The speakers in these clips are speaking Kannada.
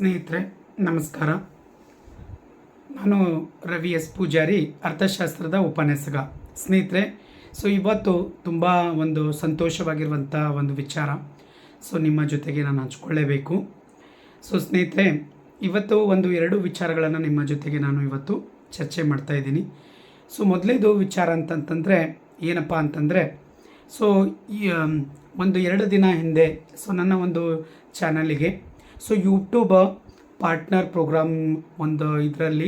ಸ್ನೇಹಿತರೆ ನಮಸ್ಕಾರ. ನಾನು ರವಿ ಎಸ್ ಪೂಜಾರಿ, ಅರ್ಥಶಾಸ್ತ್ರದ ಉಪನ್ಯಾಸಕ. ಸ್ನೇಹಿತರೆ, ಇವತ್ತು ತುಂಬ ಒಂದು ಸಂತೋಷವಾಗಿರುವಂಥ ಒಂದು ವಿಚಾರ ನಿಮ್ಮ ಜೊತೆಗೆ ನಾನು ಹಂಚ್ಕೊಳ್ಳೇಬೇಕು. ಸ್ನೇಹಿತರೆ, ಇವತ್ತು ಎರಡು ವಿಚಾರಗಳನ್ನು ನಿಮ್ಮ ಜೊತೆಗೆ ನಾನು ಇವತ್ತು ಚರ್ಚೆ ಮಾಡ್ತಾ ಇದ್ದೀನಿ. ಮೊದಲೇದು ವಿಚಾರ ಅಂತಂತಂದರೆ ಏನಪ್ಪ ಅಂತಂದರೆ ಈ 2 ದಿನ ಹಿಂದೆ ನನ್ನ ಒಂದು ಚಾನಲಿಗೆ ಯೂಟ್ಯೂಬ್ ಪಾರ್ಟ್ನರ್ ಪ್ರೋಗ್ರಾಮ್ ಇದರಲ್ಲಿ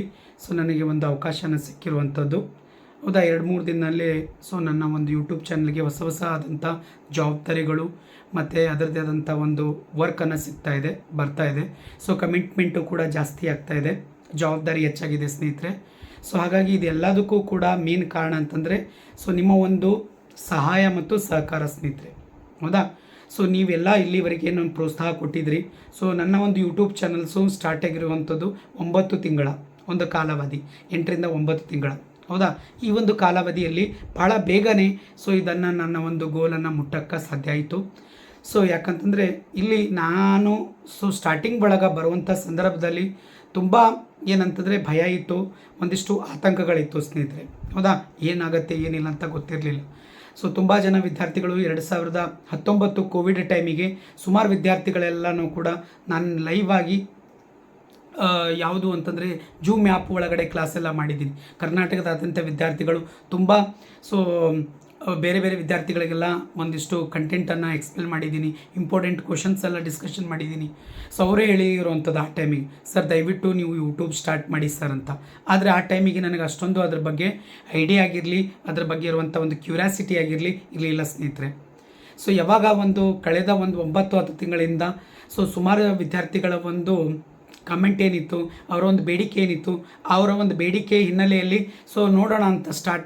ನನಗೆ ಒಂದು ಅವಕಾಶನ ಸಿಕ್ಕಿರುವಂಥದ್ದು. ಹೌದಾ, 2-3 ದಿನದಲ್ಲಿ ನನ್ನ ಒಂದು ಯೂಟ್ಯೂಬ್ ಚಾನಲ್ಗೆ ಹೊಸ ಆದಂಥ ಜವಾಬ್ದಾರಿಗಳು ಮತ್ತು ಅದರದ್ದೇ ಆದಂಥ ಒಂದು ವರ್ಕನ್ನು ಬರ್ತಾ ಇದೆ. ಕಮಿಟ್ಮೆಂಟು ಕೂಡ ಜಾಸ್ತಿ ಆಗ್ತಾ ಇದೆ, ಜವಾಬ್ದಾರಿ ಹೆಚ್ಚಾಗಿದೆ ಸ್ನೇಹಿತರೆ. ಹಾಗಾಗಿ ಇದೆಲ್ಲದಕ್ಕೂ ಕೂಡ ಮೇನ್ ಕಾರಣ ಅಂತಂದರೆ ನಿಮ್ಮ ಒಂದು ಸಹಾಯ ಮತ್ತು ಸಹಕಾರ ಸ್ನೇಹಿತರೆ. ಹೌದಾ, ನೀವೆಲ್ಲ ಇಲ್ಲಿವರೆಗೆ ಏನು ಪ್ರೋತ್ಸಾಹ ಕೊಟ್ಟಿದ್ರಿ. ನನ್ನ ಒಂದು ಯೂಟ್ಯೂಬ್ ಚಾನಲ್ಸು ಸ್ಟಾರ್ಟ್ ಆಗಿರುವಂಥದ್ದು 9 ತಿಂಗಳ ಒಂದು ಕಾಲಾವಧಿ, 8ರಿಂದ 9 ತಿಂಗಳ. ಹೌದಾ, ಈ ಒಂದು ಕಾಲಾವಧಿಯಲ್ಲಿ ಭಾಳ ಬೇಗನೆ ಇದನ್ನು ನನ್ನ ಒಂದು ಗೋಲನ್ನು ಮುಟ್ಟಕ್ಕೆ ಸಾಧ್ಯ ಆಯಿತು. ಯಾಕಂತಂದರೆ ಇಲ್ಲಿ ನಾನು ಸ್ಟಾರ್ಟಿಂಗ್ ಒಳಗೆ ಬರುವಂಥ ಸಂದರ್ಭದಲ್ಲಿ ತುಂಬ ಏನಂತಂದರೆ ಭಯ ಇತ್ತು, ಒಂದಿಷ್ಟು ಆತಂಕಗಳಿತ್ತು ಸ್ನೇಹಿತರೆ. ಹೌದಾ, ಏನಾಗುತ್ತೆ ಏನಿಲ್ಲ ಅಂತ ಗೊತ್ತಿರಲಿಲ್ಲ. ತುಂಬ ಜನ ವಿದ್ಯಾರ್ಥಿಗಳು 2019 ಕೋವಿಡ್ ಟೈಮಿಗೆ ಸುಮಾರು ವಿದ್ಯಾರ್ಥಿಗಳೆಲ್ಲನೂ ಕೂಡ ನಾನು ಲೈವ್ ಆಗಿ ಯಾವುದು ಅಂತಂದರೆ ಜೂಮ್ ಆ್ಯಪ್ ಒಳಗಡೆ ಕ್ಲಾಸೆಲ್ಲ ಮಾಡಿದ್ದೀನಿ. ಕರ್ನಾಟಕದಾದ್ಯಂತ ವಿದ್ಯಾರ್ಥಿಗಳು ತುಂಬ ಬೇರೆ ವಿದ್ಯಾರ್ಥಿಗಳಿಗೆಲ್ಲ ಒಂದಿಷ್ಟು ಕಂಟೆಂಟನ್ನು ಎಕ್ಸ್ಪ್ಲೇನ್ ಮಾಡಿದ್ದೀನಿ, ಇಂಪಾರ್ಟೆಂಟ್ ಕ್ವಶನ್ಸ್ ಎಲ್ಲ ಡಿಸ್ಕಷನ್ ಮಾಡಿದ್ದೀನಿ. ಅವರೇ ಹೇಳಿರುವಂಥದ್ದು ಆ ಟೈಮಿಗೆ, ಸರ್ ದಯವಿಟ್ಟು ನೀವು ಯೂಟ್ಯೂಬ್ ಸ್ಟಾರ್ಟ್ ಮಾಡಿ ಸರ್ ಅಂತ. ಆದರೆ ಆ ಟೈಮಿಗೆ ನನಗೆ ಅಷ್ಟೊಂದು ಅದ್ರ ಬಗ್ಗೆ ಐಡಿಯಾ ಆಗಿರಲಿ, ಅದ್ರ ಬಗ್ಗೆ ಇರುವಂಥ ಒಂದು ಕ್ಯೂರಿಯಾಸಿಟಿ ಇರಲಿಲ್ಲ ಸ್ನೇಹಿತರೆ. ಯಾವಾಗ ಕಳೆದ 9-10 ತಿಂಗಳಿಂದ ಸುಮಾರು ವಿದ್ಯಾರ್ಥಿಗಳ ಒಂದು ಕಮೆಂಟ್ ಏನಿತ್ತು, ಅವರ ಒಂದು ಬೇಡಿಕೆ ಏನಿತ್ತು, ಅವರ ಒಂದು ಬೇಡಿಕೆ ಹಿನ್ನೆಲೆಯಲ್ಲಿ ನೋಡೋಣ ಅಂತ ಸ್ಟಾರ್ಟ್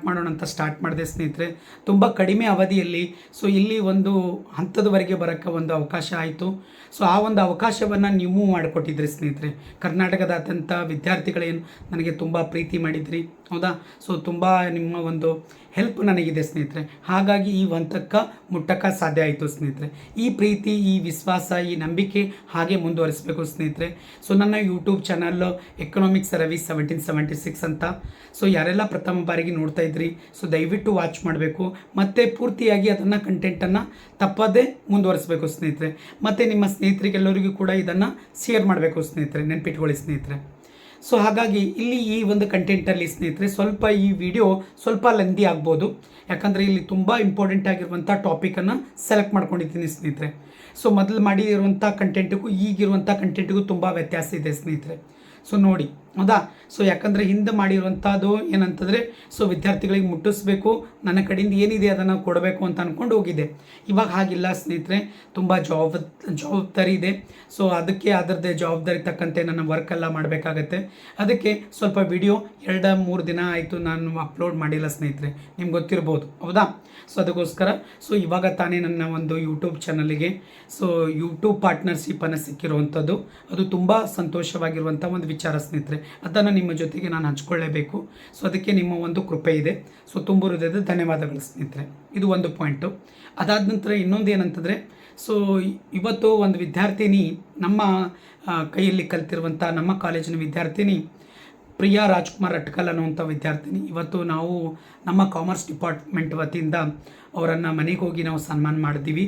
ಮಾಡಿದೆ ಸ್ನೇಹಿತರೆ. ತುಂಬ ಕಡಿಮೆ ಅವಧಿಯಲ್ಲಿ ಇಲ್ಲಿ ಒಂದು ಹಂತದವರೆಗೆ ಬರೋಕ್ಕೆ ಒಂದು ಅವಕಾಶ ಆಯಿತು. ಆ ಒಂದು ಅವಕಾಶವನ್ನು ನೀವು ಮಾಡಿಕೊಟ್ಟಿದ್ರಿ ಸ್ನೇಹಿತರೆ. ಕರ್ನಾಟಕದಾದ್ಯಂತ ವಿದ್ಯಾರ್ಥಿಗಳೇನು ನನಗೆ ತುಂಬ ಪ್ರೀತಿ ಮಾಡಿದ್ರಿ. ಹೌದಾ, ತುಂಬ ನಿಮ್ಮ ಒಂದು ಹೆಲ್ಪ್ ನನಗಿದೆ ಸ್ನೇಹಿತರೆ. ಹಾಗಾಗಿ ಈ ಹಂತಕ್ಕೆ ಮುಟ್ಟಕ್ಕೆ ಸಾಧ್ಯ ಆಯಿತು ಸ್ನೇಹಿತರೆ. ಈ ಪ್ರೀತಿ, ಈ ವಿಶ್ವಾಸ, ಈ ನಂಬಿಕೆ ಹಾಗೆ ಮುಂದುವರಿಸಬೇಕು ಸ್ನೇಹಿತರೆ. ನನ್ನ ಯೂಟ್ಯೂಬ್ ಚಾನಲ್ಲು ಎಕನಾಮಿಕ್ಸ್ ರವಿ 1776 ಅಂತ. ಯಾರೆಲ್ಲ ಪ್ರಥಮ ಬಾರಿಗೆ ನೋಡ್ತಾ ಇದ್ರಿ, ದಯವಿಟ್ಟು ವಾಚ್ ಮಾಡಬೇಕು ಮತ್ತು ಪೂರ್ತಿಯಾಗಿ ಅದನ್ನು ಕಂಟೆಂಟನ್ನು ತಪ್ಪದೇ ಮುಂದುವರಿಸಬೇಕು ಸ್ನೇಹಿತರೆ. ಮತ್ತು ನಿಮ್ಮ ಸ್ನೇಹಿತರಿಗೆಲ್ಲರಿಗೂ ಕೂಡ ಇದನ್ನು ಶೇರ್ ಮಾಡಬೇಕು ಸ್ನೇಹಿತರೆ, ನೆನ್ಪಿಟ್ಕೊಳ್ಳಿ ಸ್ನೇಹಿತರೆ. ಹಾಗಾಗಿ ಇಲ್ಲಿ ಈ ಒಂದು ಕಂಟೆಂಟಲ್ಲಿ ಸ್ನೇಹಿತರೆ ಸ್ವಲ್ಪ ಈ ವಿಡಿಯೋ ಸ್ವಲ್ಪ ಲೆಂದಿ ಆಗ್ಬೋದು, ಯಾಕಂದರೆ ಇಲ್ಲಿ ತುಂಬ ಇಂಪಾರ್ಟೆಂಟ್ ಆಗಿರುವಂಥ ಟಾಪಿಕನ್ನು ಸೆಲೆಕ್ಟ್ ಮಾಡ್ಕೊಂಡಿದ್ದೀನಿ ಸ್ನೇಹಿತರೆ. ಮೊದಲು ಮಾಡಿರುವಂಥ ಕಂಟೆಂಟಿಗೂ ಈಗಿರುವಂಥ ಕಂಟೆಂಟಿಗೂ ತುಂಬ ವ್ಯತ್ಯಾಸ ಇದೆ ಸ್ನೇಹಿತರೆ. ನೋಡಿ, ಹೌದಾ, ಯಾಕಂದರೆ ಹಿಂದೆ ಮಾಡಿರುವಂಥದ್ದು ಏನಂತಂದರೆ ವಿದ್ಯಾರ್ಥಿಗಳಿಗೆ ಮುಟ್ಟಿಸ್ಬೇಕು, ನನ್ನ ಕಡೆಯಿಂದ ಏನಿದೆ ಅದನ್ನು ಕೊಡಬೇಕು ಅಂತ ಅಂದ್ಕೊಂಡು ಹೋಗಿದ್ದೆ. ಇವಾಗ ಹಾಗಿಲ್ಲ ಸ್ನೇಹಿತರೆ, ತುಂಬ ಜವಾಬ್ದಾರಿ ಇದೆ. ಅದಕ್ಕೆ ಅದರದ್ದೇ ಜವಾಬ್ದಾರಿ ತಕ್ಕಂತೆ ನನ್ನ ವರ್ಕೆಲ್ಲ ಮಾಡಬೇಕಾಗತ್ತೆ. ಅದಕ್ಕೆ ಸ್ವಲ್ಪ ವಿಡಿಯೋ 2-3 ದಿನ ಆಯಿತು ನಾನು ಅಪ್ಲೋಡ್ ಮಾಡಿಲ್ಲ ಸ್ನೇಹಿತರೆ, ನಿಮ್ಗೆ ಗೊತ್ತಿರ್ಬೋದು. ಹೌದಾ, ಅದಕ್ಕೋಸ್ಕರ ಇವಾಗ ತಾನೇ ನನ್ನ ಒಂದು ಯೂಟ್ಯೂಬ್ ಚಾನಲಿಗೆ ಯೂಟ್ಯೂಬ್ ಪಾರ್ಟ್ನರ್ಶಿಪ್ಪನ್ನು ಸಿಕ್ಕಿರುವಂಥದ್ದು. ಅದು ತುಂಬ ಸಂತೋಷವಾಗಿರುವಂಥ ಒಂದು ವಿಚಾರ ಸ್ನೇಹಿತರೆ. ಅದನ್ನು ನಿಮ್ಮ ಜೊತೆಗೆ ನಾನು ಹಂಚ್ಕೊಳ್ಳೇಬೇಕು. ಅದಕ್ಕೆ ನಿಮ್ಮ ಒಂದು ಕೃಪೆ ಇದೆ. ತುಂಬ ಹೃದಯದ ಧನ್ಯವಾದಗಳು ಸ್ನೇಹಿತರೆ. ಇದು ಒಂದು ಪಾಯಿಂಟು. ಅದಾದ ನಂತರ ಇನ್ನೊಂದು ಏನಂತಂದರೆ ಇವತ್ತು ಒಂದು ವಿದ್ಯಾರ್ಥಿನಿ, ನಮ್ಮ ಕೈಯಲ್ಲಿ ಕಲ್ತಿರುವಂಥ ನಮ್ಮ ಕಾಲೇಜಿನ ವಿದ್ಯಾರ್ಥಿನಿ ಪ್ರಿಯಾ ರಾಜ್ಕುಮಾರ್ ಅಟ್ಕಲ್ ಅನ್ನುವಂಥ ವಿದ್ಯಾರ್ಥಿನಿ. ಇವತ್ತು ನಾವು ನಮ್ಮ ಕಾಮರ್ಸ್ ಡಿಪಾರ್ಟ್ಮೆಂಟ್ ವತಿಯಿಂದ ಅವರನ್ನು ಮನೆಗೆ ಹೋಗಿ ನಾವು ಸನ್ಮಾನ ಮಾಡಿದ್ದೀವಿ.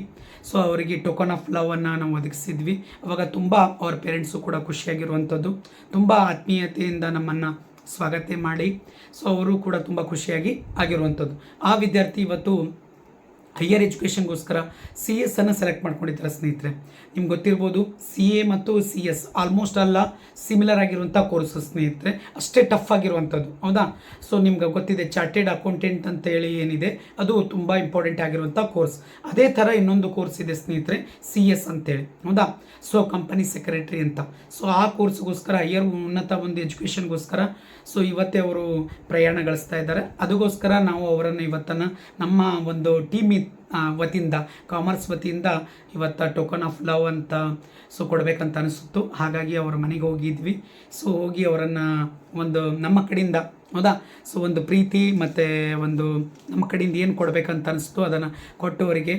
ಅವರಿಗೆ ಟೋಕನ್ ಆಫ್ ಲವನ್ನು ನಾವು ಒದಗಿಸಿದ್ವಿ. ಅವಾಗ ತುಂಬ ಅವ್ರ ಪೇರೆಂಟ್ಸು ಕೂಡ ಖುಷಿಯಾಗಿರುವಂಥದ್ದು, ತುಂಬ ಆತ್ಮೀಯತೆಯಿಂದ ನಮ್ಮನ್ನು ಸ್ವಾಗತ ಮಾಡಿ ಅವರು ಕೂಡ ತುಂಬ ಖುಷಿಯಾಗಿ ಆಗಿರುವಂಥದ್ದು. ಆ ವಿದ್ಯಾರ್ಥಿ ಇವತ್ತು ಹೈಯರ್ ಎಜುಕೇಷನ್ಗೋಸ್ಕರ CS ಅನ್ನು ಸೆಲೆಕ್ಟ್ ಮಾಡ್ಕೊಂಡಿದ್ದಾರೆ ಸ್ನೇಹಿತರೆ. ನಿಮ್ಗೆ ಗೊತ್ತಿರ್ಬೋದು, CA ಮತ್ತು CS ಆಲ್ಮೋಸ್ಟ್ ಅಲ್ಲ ಸಿಮಿಲರ್ ಆಗಿರುವಂಥ ಕೋರ್ಸ್ ಸ್ನೇಹಿತರೆ, ಅಷ್ಟೇ ಟಫ್ ಆಗಿರುವಂಥದ್ದು. ಹೌದಾ, ನಿಮ್ಗೆ ಗೊತ್ತಿದೆ ಚಾರ್ಟೆಡ್ ಅಕೌಂಟೆಂಟ್ ಅಂತೇಳಿ ಏನಿದೆ, ಅದು ತುಂಬ ಇಂಪಾರ್ಟೆಂಟ್ ಆಗಿರುವಂಥ ಕೋರ್ಸ್. ಅದೇ ಥರ ಇನ್ನೊಂದು ಕೋರ್ಸ್ ಇದೆ ಸ್ನೇಹಿತರೆ, CS ಅಂತೇಳಿ. ಹೌದಾ, ಕಂಪನಿ ಸೆಕ್ರೆಟರಿ ಅಂತ. ಆ ಕೋರ್ಸ್ಗೋಸ್ಕರ ಹೈಯರ್ ಉನ್ನತ ಒಂದು ಎಜುಕೇಷನ್ಗೋಸ್ಕರ ಇವತ್ತೇ ಅವರು ಪ್ರಯಾಣ ಗಳಿಸ್ತಾ ಇದ್ದಾರೆ. ಅದಕ್ಕೋಸ್ಕರ ನಾವು ಅವರನ್ನು ಇವತ್ತನ್ನು ನಮ್ಮ ಒಂದು ಟೀಮ್ ವತಿಯಿಂದ, ಕಾಮರ್ಸ್ ವತಿಯಿಂದ ಇವತ್ತು ಟೋಕನ್ ಆಫ್ ಲವ್ ಅಂತ ಕೊಡಬೇಕಂತ ಅನಿಸುತ್ತು. ಹಾಗಾಗಿ ಅವರ ಮನೆಗೆ ಹೋಗಿದ್ವಿ. ಹೋಗಿ ಅವರನ್ನು ಒಂದು ನಮ್ಮ ಕಡೆಯಿಂದ, ಹೌದಾ, ಒಂದು ಪ್ರೀತಿ ಮತ್ತು ಒಂದು ನಮ್ಮ ಕಡೆಯಿಂದ ಏನು ಕೊಡಬೇಕಂತ ಅನಿಸ್ತು ಅದನ್ನು ಕೊಟ್ಟು ಅವರಿಗೆ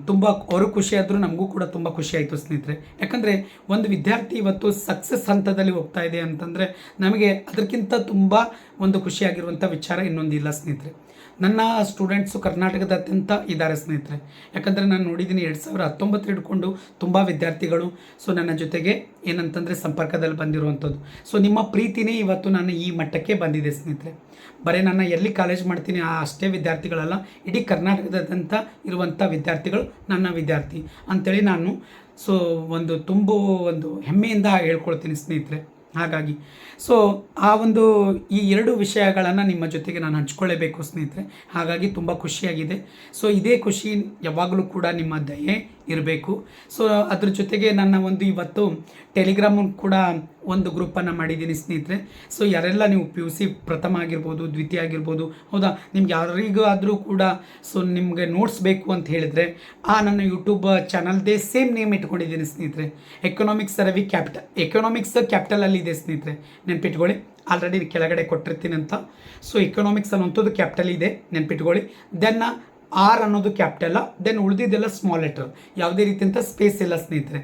ತುಂಬ ಅವರು ಖುಷಿ ಆದರೂ ನಮಗೂ ಕೂಡ ತುಂಬ ಖುಷಿ ಆಯಿತು ಸ್ನೇಹಿತರೆ. ಯಾಕಂದರೆ ಒಂದು ವಿದ್ಯಾರ್ಥಿ ಇವತ್ತು ಸಕ್ಸಸ್ ಹಂತದಲ್ಲಿ ಹೋಗ್ತಾ ಇದೆ ಅಂತಂದರೆ ನಮಗೆ ಅದಕ್ಕಿಂತ ತುಂಬ ಒಂದು ಖುಷಿಯಾಗಿರುವಂಥ ವಿಚಾರ ಇನ್ನೊಂದಿಲ್ಲ ಸ್ನೇಹಿತರೆ. ನನ್ನ ಸ್ಟೂಡೆಂಟ್ಸು ಕರ್ನಾಟಕದಾದ್ಯಂತ ಇದ್ದಾರೆ ಸ್ನೇಹಿತರೆ. ಯಾಕಂದರೆ ನಾನು ನೋಡಿದ್ದೀನಿ 2019 ಹಿಡ್ಕೊಂಡು ತುಂಬ ವಿದ್ಯಾರ್ಥಿಗಳು ನನ್ನ ಜೊತೆಗೆ ಏನಂತಂದರೆ ಸಂಪರ್ಕದಲ್ಲಿ ಬಂದಿರುವಂಥದ್ದು. ನಿಮ್ಮ ಪ್ರೀತಿನೇ ಇವತ್ತು ನಾನು ಈ ಮಟ್ಟಕ್ಕೆ ಬಂದಿದೆ ಸ್ನೇಹಿತರೆ. ಬರೀ ನಾನು ಎಲ್ಲಿ ಕಾಲೇಜ್ ಮಾಡ್ತೀನಿ ಅಷ್ಟೇ ವಿದ್ಯಾರ್ಥಿಗಳಲ್ಲ, ಇಡೀ ಕರ್ನಾಟಕದಾದ್ಯಂತ ಇರುವಂಥ ವಿದ್ಯಾರ್ಥಿಗಳು ನನ್ನ ವಿದ್ಯಾರ್ಥಿ ಅಂಥೇಳಿ ನಾನು ಒಂದು ಹೆಮ್ಮೆಯಿಂದ ಹೇಳ್ಕೊಳ್ತೀನಿ ಸ್ನೇಹಿತರೆ. ಹಾಗಾಗಿ ಆ ಈ ಎರಡು ವಿಷಯಗಳನ್ನು ನಿಮ್ಮ ಜೊತೆಗೆ ನಾನು ಹಂಚ್ಕೊಳ್ಳೇಬೇಕು ಸ್ನೇಹಿತರೆ. ಹಾಗಾಗಿ ತುಂಬ ಖುಷಿಯಾಗಿದೆ. ಇದೇ ಖುಷಿ ಯಾವಾಗಲೂ ಕೂಡ ನಿಮ್ಮ ದಯೆ ಇರಬೇಕು. ಅದ್ರ ಜೊತೆಗೆ ನನ್ನ ಇವತ್ತು ಟೆಲಿಗ್ರಾಮ್ ಕೂಡ ಒಂದು ಗ್ರೂಪನ್ನು ಮಾಡಿದ್ದೀನಿ ಸ್ನೇಹಿತರೆ. ಯಾರೆಲ್ಲ ನೀವು PUC ಪ್ರಥಮ ಆಗಿರ್ಬೋದು, ದ್ವಿತೀಯ ಆಗಿರ್ಬೋದು, ಹೌದಾ, ನಿಮ್ಗೆ ಯಾರಿಗಾದರೂ ಕೂಡ ನಿಮಗೆ ನೋಟ್ಸ್ ಬೇಕು ಅಂತ ಹೇಳಿದರೆ ನನ್ನ ಯೂಟ್ಯೂಬ್ ಚಾನಲ್ದೇ ಸೇಮ್ ನೇಮ್ ಇಟ್ಕೊಂಡಿದ್ದೀನಿ ಸ್ನೇಹಿತರೆ. ಎಕನಾಮಿಕ್ಸ್ ಕ್ಯಾಪಿಟಲಲ್ಲಿ ಇದೆ ಸ್ನೇಹಿತರೆ, ನೆನ್ಪಿಟ್ಕೊಳ್ಳಿ. ಆಲ್ರೆಡಿ ಕೆಳಗಡೆ ಕೊಟ್ಟಿರ್ತೀನಿ ಅಂತ. ಎಕನಾಮಿಕ್ಸ್ ಅನ್ನೋಂಥದ್ದು ಕ್ಯಾಪಿಟಲ್ ಇದೆ, ನೆನ್ಪಿಟ್ಕೊಳ್ಳಿ. ದೆನ್ ಆರ್ ಅನ್ನೋದು ಕ್ಯಾಪಿಟಲ್ಲ, ದೆನ್ ಉಳಿದಿದ್ದೆಲ್ಲ ಸ್ಮಾಲ್ ಲೆಟರ್, ಯಾವುದೇ ರೀತಿಯಂಥ ಸ್ಪೇಸ್ ಇಲ್ಲ ಸ್ನೇಹಿತರೆ.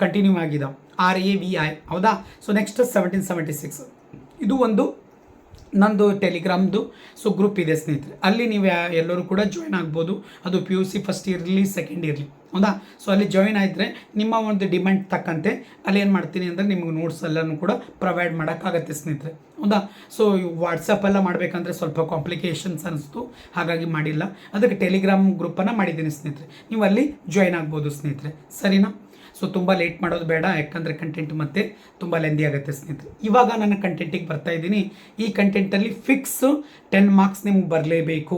ಕಂಟಿನ್ಯೂ ಆಗಿದಾವೆ RAVI, ಹೌದಾ. ನೆಕ್ಸ್ಟ್ 1776 ಇದು ಒಂದು ನಂದು ಟೆಲಿಗ್ರಾಮ್ದು ಗ್ರೂಪ್ ಇದೆ ಸ್ನೇಹಿತರೆ. ಅಲ್ಲಿ ನೀವು ಎಲ್ಲರೂ ಕೂಡ ಜಾಯ್ನ್ ಆಗ್ಬೋದು. ಅದು PUC ಫಸ್ಟ್ ಇರಲಿ ಸೆಕೆಂಡ್ ಇರಲಿ, ಹೌದಾ. ಅಲ್ಲಿ ಜಾಯ್ನ್ ಆಗಿದ್ರೆ ನಿಮ್ಮ ಒಂದು ಡಿಮ್ಯಾಂಡ್ ತಕ್ಕಂತೆ ಅಲ್ಲಿ ಏನು ಮಾಡ್ತೀನಿ ಅಂದರೆ ನಿಮ್ಗೆ ನೋಟ್ಸ್ ಎಲ್ಲನೂ ಕೂಡ ಪ್ರೊವೈಡ್ ಮಾಡೋಕ್ಕಾಗತ್ತೆ ಸ್ನೇಹಿತರೆ, ಹೌದಾ. ವಾಟ್ಸಪ್ಪೆಲ್ಲ ಮಾಡಬೇಕಂದ್ರೆ ಸ್ವಲ್ಪ ಕಾಂಪ್ಲಿಕೇಶನ್ಸ್ ಅನ್ನಿಸ್ತು, ಹಾಗಾಗಿ ಮಾಡಿಲ್ಲ. ಅದಕ್ಕೆ ಟೆಲಿಗ್ರಾಮ್ ಗ್ರೂಪನ್ನು ಮಾಡಿದ್ದೀನಿ ಸ್ನೇಹಿತರೆ. ನೀವು ಅಲ್ಲಿ ಜಾಯ್ನ್ ಆಗ್ಬೋದು ಸ್ನೇಹಿತರೆ, ಸರಿನಾ. ತುಂಬ ಲೇಟ್ ಮಾಡೋದು ಬೇಡ, ಯಾಕಂದರೆ ಕಂಟೆಂಟ್ ಮತ್ತೆ ತುಂಬ ಲೆಂದಿ ಆಗುತ್ತೆ ಸ್ನೇಹಿತರೆ. ಇವಾಗ ನನ್ನ ಕಂಟೆಂಟಿಗೆ ಬರ್ತಾ ಇದ್ದೀನಿ. ಈ ಕಂಟೆಂಟಲ್ಲಿ ಫಿಕ್ಸ್ 10 ಮಾರ್ಕ್ಸ್ ನಿಮ್ಗೆ ಬರಲೇಬೇಕು.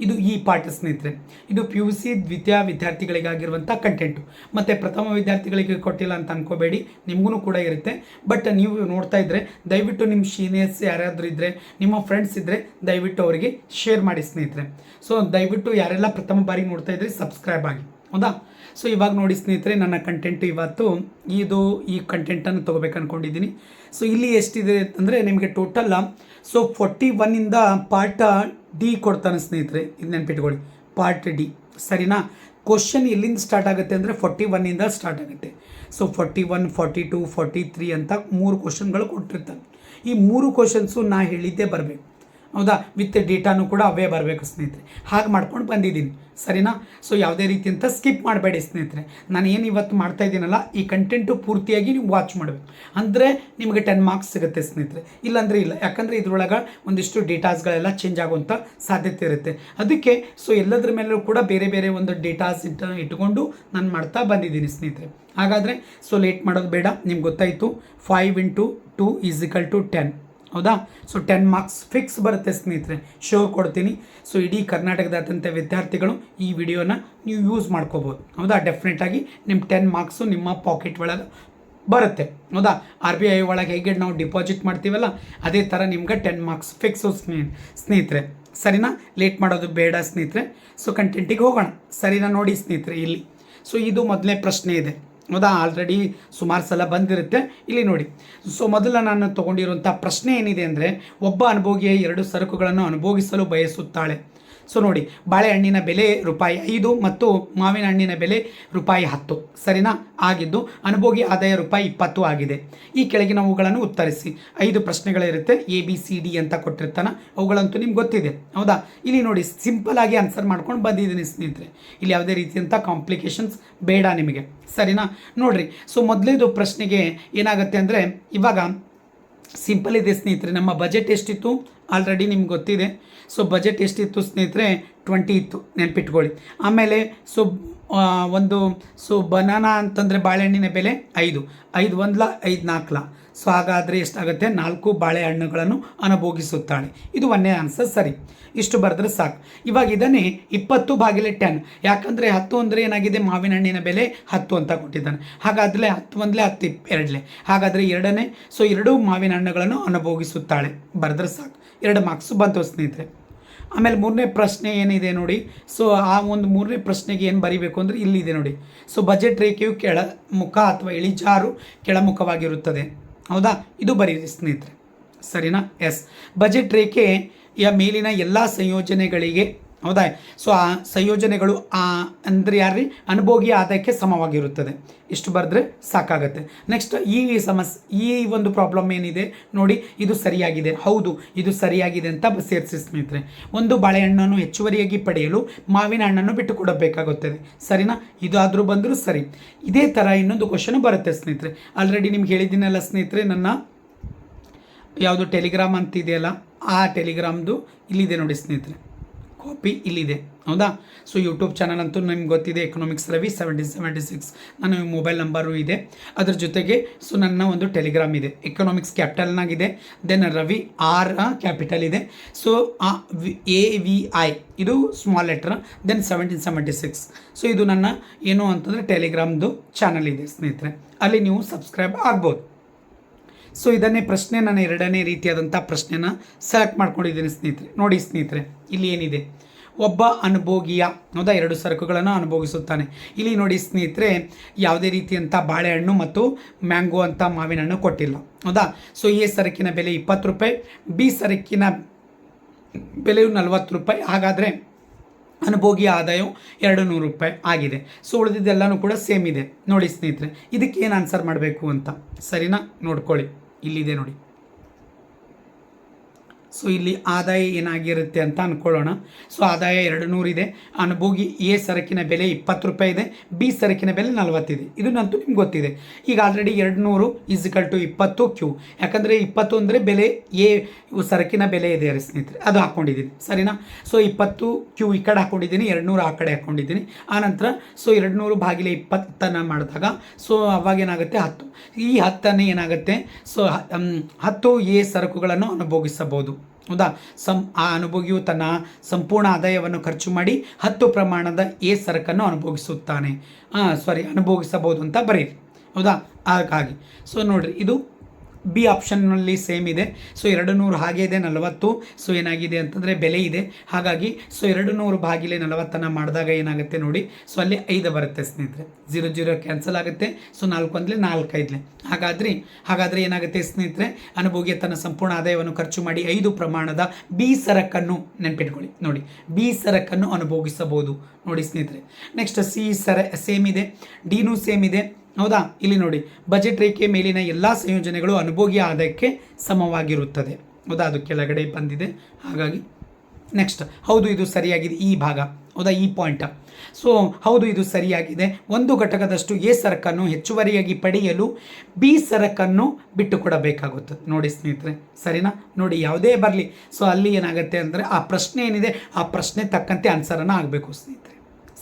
ಇದು ಈ ಪಾಠ ಸ್ನೇಹಿತರೆ. ಇದು PUC ದ್ವಿತೀಯ ವಿದ್ಯಾರ್ಥಿಗಳಿಗಾಗಿರುವಂಥ ಕಂಟೆಂಟು. ಮತ್ತು ಪ್ರಥಮ ವಿದ್ಯಾರ್ಥಿಗಳಿಗೆ ಕೊಟ್ಟಿಲ್ಲ ಅಂತ ಅನ್ಕೋಬೇಡಿ, ನಿಮಗೂ ಕೂಡ ಇರುತ್ತೆ. ಬಟ್ ನೀವು ನೋಡ್ತಾ ಇದ್ದರೆ ದಯವಿಟ್ಟು ನಿಮ್ಮ ಸೀನಿಯರ್ಸ್ ಯಾರಾದರೂ ಇದ್ದರೆ, ನಿಮ್ಮ ಫ್ರೆಂಡ್ಸ್ ಇದ್ದರೆ ದಯವಿಟ್ಟು ಅವರಿಗೆ ಶೇರ್ ಮಾಡಿ ಸ್ನೇಹಿತರೆ. ದಯವಿಟ್ಟು ಯಾರೆಲ್ಲ ಪ್ರಥಮ ಬಾರಿ ನೋಡ್ತಾ ಇದ್ದರೆ ಸಬ್ಸ್ಕ್ರೈಬ್ ಆಗಿ, ಹೌದಾ. ಇವಾಗ ನೋಡಿ ಸ್ನೇಹಿತರೆ, ನನ್ನ ಕಂಟೆಂಟ್ ಇವತ್ತು ಈ ಕಂಟೆಂಟನ್ನು ತೊಗೋಬೇಕು ಅಂದ್ಕೊಂಡಿದ್ದೀನಿ. ಇಲ್ಲಿ ಎಷ್ಟಿದೆ ಅಂದರೆ ನಿಮಗೆ ಟೋಟಲ್ಲ 41ಇಂದ ಪಾರ್ಟ್ D ಕೊಡ್ತಾನೆ ಸ್ನೇಹಿತರೆ. ಇದು ನೆನ್ಪಿಟ್ಕೊಳ್ಳಿ, ಪಾರ್ಟ್ D, ಸರಿನಾ. ಕ್ವಶನ್ ಎಲ್ಲಿಂದ ಸ್ಟಾರ್ಟ್ ಆಗುತ್ತೆ ಅಂದರೆ 41ಇಂದ ಸ್ಟಾರ್ಟ್ ಆಗುತ್ತೆ. 41, 42, 43 ಅಂತ 3 ಕ್ವಶನ್ಗಳು ಕೊಟ್ಟಿರ್ತಾನೆ. ಈ 3 ಕ್ವಶನ್ಸು ನಾ ಹೇಳಿದ್ದೇ ಬರಬೇಕು, ಹೌದಾ. ವಿತ್ ಡೇಟಾನು ಕೂಡ ಅವೇ ಬರಬೇಕು ಸ್ನೇಹಿತರೆ. ಹಾಗೆ ಮಾಡ್ಕೊಂಡು ಬಂದಿದ್ದೀನಿ, ಸರಿನಾ. ಯಾವುದೇ ರೀತಿಯಂತ ಸ್ಕಿಪ್ ಮಾಡಬೇಡಿ ಸ್ನೇಹಿತರೆ. ನಾನು ಏನು ಇವತ್ತು ಮಾಡ್ತಾ ಇದ್ದೀನಲ್ಲ, ಈ ಕಂಟೆಂಟು ಪೂರ್ತಿಯಾಗಿ ನೀವು ವಾಚ್ ಮಾಡಬೇಕು, ಅಂದರೆ ನಿಮಗೆ 10 ಮಾರ್ಕ್ಸ್ ಸಿಗುತ್ತೆ ಸ್ನೇಹಿತರೆ. ಇಲ್ಲಾಂದರೆ ಇಲ್ಲ, ಯಾಕಂದರೆ ಇದ್ರೊಳಗೆ ಒಂದಿಷ್ಟು ಡೇಟಾಸ್ಗಳೆಲ್ಲ ಚೇಂಜ್ ಆಗುವಂಥ ಸಾಧ್ಯತೆ ಇರುತ್ತೆ. ಅದಕ್ಕೆ ಎಲ್ಲದ್ರ ಮೇಲೂ ಕೂಡ ಬೇರೆ ಬೇರೆ ಒಂದು ಡೇಟಾಸ್ ಇಟ್ಕೊಂಡು ನಾನು ಮಾಡ್ತಾ ಬಂದಿದ್ದೀನಿ ಸ್ನೇಹಿತರೆ. ಹಾಗಾದರೆ ಲೇಟ್ ಮಾಡೋದು ಬೇಡ. ನಿಮ್ಗೆ ಗೊತ್ತಾಯಿತು, 5 × 2 = 10, ಹೌದಾ. 10 ಮಾರ್ಕ್ಸ್ ಫಿಕ್ಸ್ ಬರುತ್ತೆ ಸ್ನೇಹಿತರೆ, ಶೋರ್ ಕೊಡ್ತೀನಿ. ಇಡೀ ಕರ್ನಾಟಕದಾದ್ಯಂತ ವಿದ್ಯಾರ್ಥಿಗಳು ಈ ವಿಡಿಯೋನ ನೀವು ಯೂಸ್ ಮಾಡ್ಕೋಬೋದು, ಹೌದಾ. ಡೆಫಿನೆಟಾಗಿ ನಿಮ್ಮ 10 ಮಾರ್ಕ್ಸು ನಿಮ್ಮ ಪಾಕೆಟ್ ಒಳಗೆ ಬರುತ್ತೆ, ಹೌದಾ. RBI ಒಳಗೆ ಹೇಗೆ ನಾವು ಡಿಪಾಸಿಟ್ ಮಾಡ್ತೀವಲ್ಲ, ಅದೇ ಥರ ನಿಮ್ಗೆ 10 ಮಾರ್ಕ್ಸ್ ಫಿಕ್ಸು ಸ್ನೇಹಿತರೆ, ಸರಿನಾ. ಲೇಟ್ ಮಾಡೋದು ಬೇಡ ಸ್ನೇಹಿತರೆ. ಕಂಟೆಂಟಿಗೆ ಹೋಗೋಣ, ಸರಿನಾ. ನೋಡಿ ಸ್ನೇಹಿತರೆ, ಇಲ್ಲಿ ಇದು ಮೊದಲನೇ ಪ್ರಶ್ನೆ ಇದೆ, ಹೌದಾ. ಆಲ್ರೆಡಿ ಸುಮಾರು ಸಲ ಬಂದಿರುತ್ತೆ. ಇಲ್ಲಿ ನೋಡಿ, ಮೊದಲ ನಾನು ತೊಗೊಂಡಿರುವಂಥ ಪ್ರಶ್ನೆ ಏನಿದೆ ಅಂದರೆ, ಒಬ್ಬ ಅನುಭೋಗಿಯ 2 ಸರಕುಗಳನ್ನು ಅನುಭೋಗಿಸಲು ಬಯಸುತ್ತಾಳೆ. ನೋಡಿ, ಬಾಳೆಹಣ್ಣಿನ ಬೆಲೆ ₹5 ಮತ್ತು ಮಾವಿನ ಹಣ್ಣಿನ ಬೆಲೆ ₹10, ಸರಿನಾ. ಆಗಿದ್ದು ಅನುಭೋಗಿ ಆದಾಯ ₹20 ಆಗಿದೆ. ಈ ಕೆಳಗಿನವುಗಳನ್ನು ಉತ್ತರಿಸಿ. 5 ಪ್ರಶ್ನೆಗಳಿರುತ್ತೆ, ABCD ಅಂತ ಕೊಟ್ಟಿರ್ತಾನೆ. ಅವುಗಳಂತೂ ನಿಮ್ಗೆ ಗೊತ್ತಿದೆ, ಹೌದಾ. ಇಲ್ಲಿ ನೋಡಿ, ಸಿಂಪಲ್ ಆಗಿ ಆನ್ಸರ್ ಮಾಡ್ಕೊಂಡು ಬಂದಿದ್ದೀನಿ ಸ್ನೇಹಿತರೆ. ಇಲ್ಲಿ ಯಾವುದೇ ರೀತಿಯಂಥ ಕಾಂಪ್ಲಿಕೇಶನ್ಸ್ ಬೇಡ ನಿಮಗೆ, ಸರಿನಾ. ನೋಡಿರಿ, ಮೊದಲೇದು ಪ್ರಶ್ನೆಗೆ ಏನಾಗುತ್ತೆ ಅಂದರೆ, ಇವಾಗ ಸಿಂಪಲ್ ಇದೆ ಸ್ನೇಹಿತರೆ. ನಮ್ಮ ಬಜೆಟ್ ಎಷ್ಟಿತ್ತು ಆಲ್ರೆಡಿ ನಿಮ್ಗೆ ಗೊತ್ತಿದೆ. ಬಜೆಟ್ ಎಷ್ಟಿತ್ತು ಸ್ನೇಹಿತರೆ? 20 ಇತ್ತು, ನೆನ್ಪಿಟ್ಕೊಳ್ಳಿ. ಆಮೇಲೆ ಬನಾನಾ ಅಂತಂದರೆ ಬಾಳೆಹಣ್ಣಿನ ಬೆಲೆ 5, 5 1 5 4. ಹಾಗಾದರೆ ಎಷ್ಟಾಗುತ್ತೆ? 4 ಬಾಳೆಹಣ್ಣುಗಳನ್ನು ಅನುಭೋಗಿಸುತ್ತಾಳೆ. ಇದು ಒಂದೇ ಆನ್ಸರ್, ಸರಿ. ಇಷ್ಟು ಬರೆದ್ರೆ ಸಾಕು. ಇವಾಗ ಇದನ್ನೇ 20/10, ಯಾಕಂದರೆ 10 ಅಂದರೆ ಏನಾಗಿದೆ, ಮಾವಿನ ಹಣ್ಣಿನ ಬೆಲೆ 10 ಅಂತ ಕೊಟ್ಟಿದ್ದಾನೆ. ಹಾಗಾದರೆ 10 1 10 2. ಹಾಗಾದರೆ 2ನೇ, 2 ಮಾವಿನ ಹಣ್ಣುಗಳನ್ನು ಅನುಭೋಗಿಸುತ್ತಾಳೆ ಬರೆದ್ರೆ ಸಾಕು. 2 ಮಾರ್ಕ್ಸು ಬಂತು ಸ್ನೇಹಿತರೆ. ಆಮೇಲೆ 3ನೇ ಪ್ರಶ್ನೆ ಏನಿದೆ ನೋಡಿ. ಆ ಒಂದು 3ನೇ ಪ್ರಶ್ನೆಗೆ ಏನು ಬರೀಬೇಕು ಅಂದರೆ ಇಲ್ಲಿದೆ ನೋಡಿ. ಬಜೆಟ್ ರೇಖೆಯು ಕೆಳಮುಖ ಅಥವಾ ಇಳಿಜಾರು ಕೆಳಮುಖವಾಗಿರುತ್ತದೆ, ಹೌದಾ. ಇದು ಬರೀರಿ ಸ್ನೇಹಿತರೆ, ಸರಿನಾ. ಎಸ್. ಬಜೆಟ್ ರೇಖೆಯ ಮೇಲಿನ ಎಲ್ಲ ಸಂಯೋಜನೆಗಳಿಗೆ ಹೌದಾ. ಸೊ ಆ ಸಂಯೋಜನೆಗಳು ಅಂದರೆ ಯಾರ್ರಿ ಅನುಭೋಗಿ ಆದಾಯಕ್ಕೆ ಸಮವಾಗಿರುತ್ತದೆ. ಇಷ್ಟು ಬರೆದ್ರೆ ಸಾಕಾಗತ್ತೆ. ನೆಕ್ಸ್ಟ್ ಈ ಒಂದು ಪ್ರಾಬ್ಲಮ್ ಏನಿದೆ ನೋಡಿ, ಇದು ಸರಿಯಾಗಿದೆ, ಹೌದು ಇದು ಸರಿಯಾಗಿದೆ ಅಂತ ಸೇರಿಸಿ ಸ್ನೇಹಿತರೆ. ಒಂದು ಬಾಳೆಹಣ್ಣನ್ನು ಹೆಚ್ಚುವರಿಯಾಗಿ ಪಡೆಯಲು ಮಾವಿನ ಹಣ್ಣನ್ನು ಬಿಟ್ಟು ಕೊಡಬೇಕಾಗುತ್ತದೆ, ಸರಿನಾ? ಇದು ಆದರೂ ಬಂದರೂ ಸರಿ. ಇದೇ ಥರ ಇನ್ನೊಂದು ಕ್ವಶನ್ ಬರುತ್ತೆ ಸ್ನೇಹಿತರೆ. ಆಲ್ರೆಡಿ ನಿಮ್ಗೆ ಹೇಳಿದ್ದೀನಲ್ಲ ಸ್ನೇಹಿತರೆ, ನನ್ನ ಯಾವುದು ಟೆಲಿಗ್ರಾಮ್ ಅಂತ ಇದೆಯಲ್ಲ, ಆ ಟೆಲಿಗ್ರಾಮ್ದು ಇಲ್ಲಿದೆ ನೋಡಿ ಸ್ನೇಹಿತರೆ, ಕಾಪಿ ಇಲ್ಲಿದೆ, ಹೌದಾ. ಸೊ ಯೂಟ್ಯೂಬ್ ಚಾನಲ್ ಅಂತೂ ನಿಮ್ಗೆ ಗೊತ್ತಿದೆ, ಎಕನಾಮಿಕ್ಸ್ ರವಿ 1776 ನನ್ನ ಮೊಬೈಲ್ ನಂಬರು ಇದೆ. ಅದ್ರ ಜೊತೆಗೆ ಸೊ ನನ್ನ ಒಂದು ಟೆಲಿಗ್ರಾಮ್ ಇದೆ, ಎಕನಾಮಿಕ್ಸ್ ಕ್ಯಾಪಿಟಲ್ನಾಗಿದೆ, ದೆನ್ ರವಿ ಆರ್ ಕ್ಯಾಪಿಟಲ್ ಇದೆ. ಸೊ AVI ಇದು ಸ್ಮಾಲ್ ಲೆಟ್ರ್, ದೆನ್ 1776. ಸೊ ಇದು ನನ್ನ ಏನು ಅಂತಂದರೆ ಟೆಲಿಗ್ರಾಮ್ದು ಚಾನಲ್ ಇದೆ ಸ್ನೇಹಿತರೆ, ಅಲ್ಲಿ ನೀವು ಸಬ್ಸ್ಕ್ರೈಬ್ ಆಗ್ಬೋದು. ಸೊ ಇದನ್ನೇ ಪ್ರಶ್ನೆ, ನಾನು ಎರಡನೇ ರೀತಿಯಾದಂಥ ಪ್ರಶ್ನೆನ ಸೆಲೆಕ್ಟ್ ಮಾಡ್ಕೊಂಡಿದ್ದೀನಿ ಸ್ನೇಹಿತರೆ. ನೋಡಿ ಸ್ನೇಹಿತರೆ, ಇಲ್ಲಿ ಏನಿದೆ, ಒಬ್ಬ ಅನುಭೋಗಿಯ, ಹೌದಾ, 2 ಸರಕುಗಳನ್ನು ಅನುಭೋಗಿಸುತ್ತಾನೆ. ಇಲ್ಲಿ ನೋಡಿ ಸ್ನೇಹಿತರೆ, ಯಾವುದೇ ರೀತಿಯಂಥ ಬಾಳೆಹಣ್ಣು ಮತ್ತು ಮ್ಯಾಂಗೋ ಅಂತ ಮಾವಿನ ಹಣ್ಣು ಕೊಟ್ಟಿಲ್ಲ, ಹೌದಾ. ಸೊ ಎ ಸರಕಿನ ಬೆಲೆ 20 ರೂಪಾಯಿ, ಬಿ ಸರಕಿನ ಬೆಲೆಯು 40 ರೂಪಾಯಿ. ಹಾಗಾದರೆ ಅನುಭೋಗಿಯ ಆದಾಯವು 200 ರೂಪಾಯಿ ಆಗಿದೆ. ಸೊ ಉಳಿದಿದ್ದೆಲ್ಲನೂ ಕೂಡ ಸೇಮ್ ಇದೆ. ನೋಡಿ ಸ್ನೇಹಿತರೆ, ಇದಕ್ಕೆ ಏನು ಆನ್ಸರ್ ಮಾಡಬೇಕು ಅಂತ, ಸರಿನಾ? ನೋಡ್ಕೊಳ್ಳಿ, ಇಲ್ಲಿದೆ ನೋಡಿ. ಸೊ ಇಲ್ಲಿ ಆದಾಯ ಏನಾಗಿರುತ್ತೆ ಅಂತ ಅಂದ್ಕೊಳ್ಳೋಣ. ಸೊ ಆದಾಯ 200 ಇದೆ. ಅನುಭೋಗಿ ಎ ಸರಕಿನ ಬೆಲೆ 20 ರೂಪಾಯಿ ಇದೆ, ಬಿ ಸರಕಿನ ಬೆಲೆ 40 ಇದೆ. ಇದನ್ನಂತೂ ನಿಮ್ಗೆ ಗೊತ್ತಿದೆ. ಈಗ ಆಲ್ರೆಡಿ 200 = 20 ಕ್ಯೂ, ಯಾಕಂದರೆ 20 ಅಂದರೆ ಬೆಲೆ ಎ ಸರಕಿನ ಬೆಲೆ ಇದೆ ಸ್ನೇಹಿತರೆ, ಅದು ಹಾಕ್ಕೊಂಡಿದ್ದೀನಿ, ಸರಿನಾ? ಸೊ 20 ಕ್ಯೂ ಈ ಕಡೆ ಹಾಕ್ಕೊಂಡಿದ್ದೀನಿ, 200 ಆ ಕಡೆ ಹಾಕ್ಕೊಂಡಿದ್ದೀನಿ. ಆನಂತರ ಸೊ 200 / 20 ಮಾಡಿದಾಗ ಸೊ ಅವಾಗ ಏನಾಗುತ್ತೆ 10. ಈ 10 ಏನಾಗುತ್ತೆ, ಸೊ 10 ಎ ಸರಕುಗಳನ್ನು ಅನುಭೋಗಿಸಬಹುದು, ಹೌದಾ. ಆ ಅನುಭೋಗಿಯು ತನ್ನ ಸಂಪೂರ್ಣ ಆದಾಯವನ್ನು ಖರ್ಚು ಮಾಡಿ 10 ಪ್ರಮಾಣದ ಎ ಸರಕನ್ನು ಅನುಭೋಗಿಸಬಹುದು ಅಂತ ಬರೀರಿ, ಹೌದಾ. ಹಾಗಾಗಿ ಸೊ ನೋಡ್ರಿ, ಇದು ಬಿ ಆಪ್ಷನ್ನಲ್ಲಿ ಸೇಮ್ ಇದೆ. ಸೊ 200 ಹಾಗೆ ಇದೆ, 40 ಸೊ ಏನಾಗಿದೆ ಅಂತಂದರೆ ಬೆಲೆ ಇದೆ. ಹಾಗಾಗಿ ಸೊ 200 / 40 ಮಾಡಿದಾಗ ಏನಾಗುತ್ತೆ ನೋಡಿ, ಸೊ ಅಲ್ಲಿ 5 ಬರುತ್ತೆ ಸ್ನೇಹಿತರೆ, 0 ಕ್ಯಾನ್ಸಲ್ ಆಗುತ್ತೆ. ಸೊ 4 ಅಂದರೆ 4 5. ಹಾಗಾದರೆ ಏನಾಗುತ್ತೆ ಸ್ನೇಹಿತರೆ, ಅನುಭೋಗಿ ತನ್ನ ಸಂಪೂರ್ಣ ಆದಾಯವನ್ನು ಖರ್ಚು ಮಾಡಿ 5 ಪ್ರಮಾಣದ ಬಿ ಸರಕನ್ನು, ನೆನ್ಪಿಟ್ಕೊಳ್ಳಿ ನೋಡಿ, ಬಿ ಸರಕನ್ನು ಅನುಭೋಗಿಸಬಹುದು ನೋಡಿ ಸ್ನೇಹಿತರೆ. ನೆಕ್ಸ್ಟ್ ಸಿ ಸೇಮ್ ಇದೆ, ಡಿನೂ ಸೇಮ್ ಇದೆ, ಹೌದಾ. ಇಲ್ಲಿ ನೋಡಿ, ಬಜೆಟ್ ರೇಖೆ ಮೇಲಿನ ಎಲ್ಲ ಸಂಯೋಜನೆಗಳು ಅನುಭೋಗಿ ಆದಾಯಕ್ಕೆ ಸಮವಾಗಿರುತ್ತದೆ, ಹೌದಾ, ಅದು ಕೆಳಗಡೆ ಬಂದಿದೆ. ಹಾಗಾಗಿ ನೆಕ್ಸ್ಟ್, ಹೌದು ಇದು ಸರಿಯಾಗಿದೆ, ಈ ಭಾಗ, ಹೌದಾ, ಈ ಪಾಯಿಂಟ್. ಸೊ ಹೌದು ಇದು ಸರಿಯಾಗಿದೆ. ಒಂದು ಘಟಕದಷ್ಟು ಎ ಸರಕನ್ನು ಹೆಚ್ಚುವರಿಯಾಗಿ ಪಡೆಯಲು ಬಿ ಸರಕನ್ನು ಬಿಟ್ಟು ಕೊಡಬೇಕಾಗುತ್ತದೆ ನೋಡಿ ಸ್ನೇಹಿತರೆ, ಸರಿನಾ? ನೋಡಿ, ಯಾವುದೇ ಬರಲಿ, ಸೊ ಅಲ್ಲಿ ಏನಾಗುತ್ತೆ ಅಂದರೆ ಆ ಪ್ರಶ್ನೆ ಏನಿದೆ, ಆ ಪ್ರಶ್ನೆ ತಕ್ಕಂತೆ ಆನ್ಸರನ್ನು ಆಗಬೇಕು ಸ್ನೇಹಿತರೆ,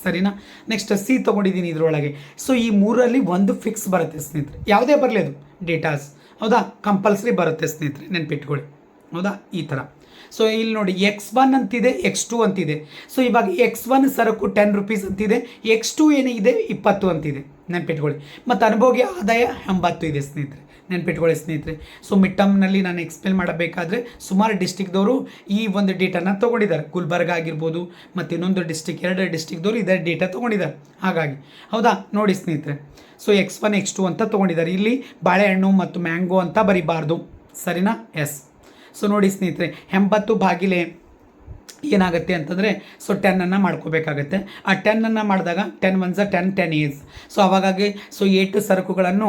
ಸರಿನಾ? ನೆಕ್ಸ್ಟ್ ಸಿ ತೊಗೊಂಡಿದ್ದೀನಿ ಇದರೊಳಗೆ. ಸೊ ಈ 3ರಲ್ಲಿ ಒಂದು ಫಿಕ್ಸ್ ಬರುತ್ತೆ ಸ್ನೇಹಿತರೆ, ಯಾವುದೇ ಬರಲಿ ಅದು ಡೇಟಾಸ್, ಹೌದಾ, ಕಂಪಲ್ಸರಿ ಬರುತ್ತೆ ಸ್ನೇಹಿತರೆ, ನೆನ್ಪಿಟ್ಕೊಳ್ಳಿ, ಹೌದಾ, ಈ ಥರ. ಸೊ ಇಲ್ಲಿ ನೋಡಿ, X1 ಅಂತಿದೆ, X2 ಅಂತಿದೆ. ಸೊ ಇವಾಗ X1 ಸರಕು 10 ರೂಪೀಸ್ ಅಂತಿದೆ, X2 ಏನಿದೆ 20 ಅಂತಿದೆ, ನೆನ್ಪಿಟ್ಕೊಳ್ಳಿ. ಮತ್ತು ಅನುಭೋಗಿ ಆದಾಯ 80 ಇದೆ ಸ್ನೇಹಿತರೆ, ನೆನ್ಪಿಟ್ಕೊಳ್ಳಿ ಸ್ನೇಹಿತರೆ. ಸೊ ಮಿಡ್ ಟರ್ಮ್ನಲ್ಲಿ ನಾನು ಎಕ್ಸ್ಪ್ಲೇನ್ ಮಾಡಬೇಕಾದ್ರೆ ಸುಮಾರು ಡಿಸ್ಟಿಕ್ದವರು ಈ ಒಂದು ಡೇಟಾನ ತೊಗೊಂಡಿದ್ದಾರೆ. ಗುಲ್ಬರ್ಗ ಆಗಿರ್ಬೋದು, ಮತ್ತು ಇನ್ನೊಂದು ಡಿಸ್ಟಿಕ್, 2 ಡಿಸ್ಟಿಕ್ದವರು ಇದೇ ಡೇಟಾ ತೊಗೊಂಡಿದ್ದಾರೆ. ಹಾಗಾಗಿ ಹೌದಾ, ನೋಡಿ ಸ್ನೇಹಿತರೆ, ಸೊ X1 X2 ಅಂತ ತೊಗೊಂಡಿದ್ದಾರೆ. ಇಲ್ಲಿ ಬಾಳೆಹಣ್ಣು ಮತ್ತು ಮ್ಯಾಂಗೋ ಅಂತ ಬರೀಬಾರ್ದು, ಸರಿನಾ? ಎಸ್. ಸೊ ನೋಡಿ ಸ್ನೇಹಿತರೆ, 80 ಏನಾಗುತ್ತೆ ಅಂತಂದರೆ ಸೊ 10 ಮಾಡ್ಕೋಬೇಕಾಗತ್ತೆ. ಆ 10 ಮಾಡಿದಾಗ 10 1 10 10 is. ಸೊ ಅವಾಗಾಗಿ ಸೊ 8 ಸರಕುಗಳನ್ನು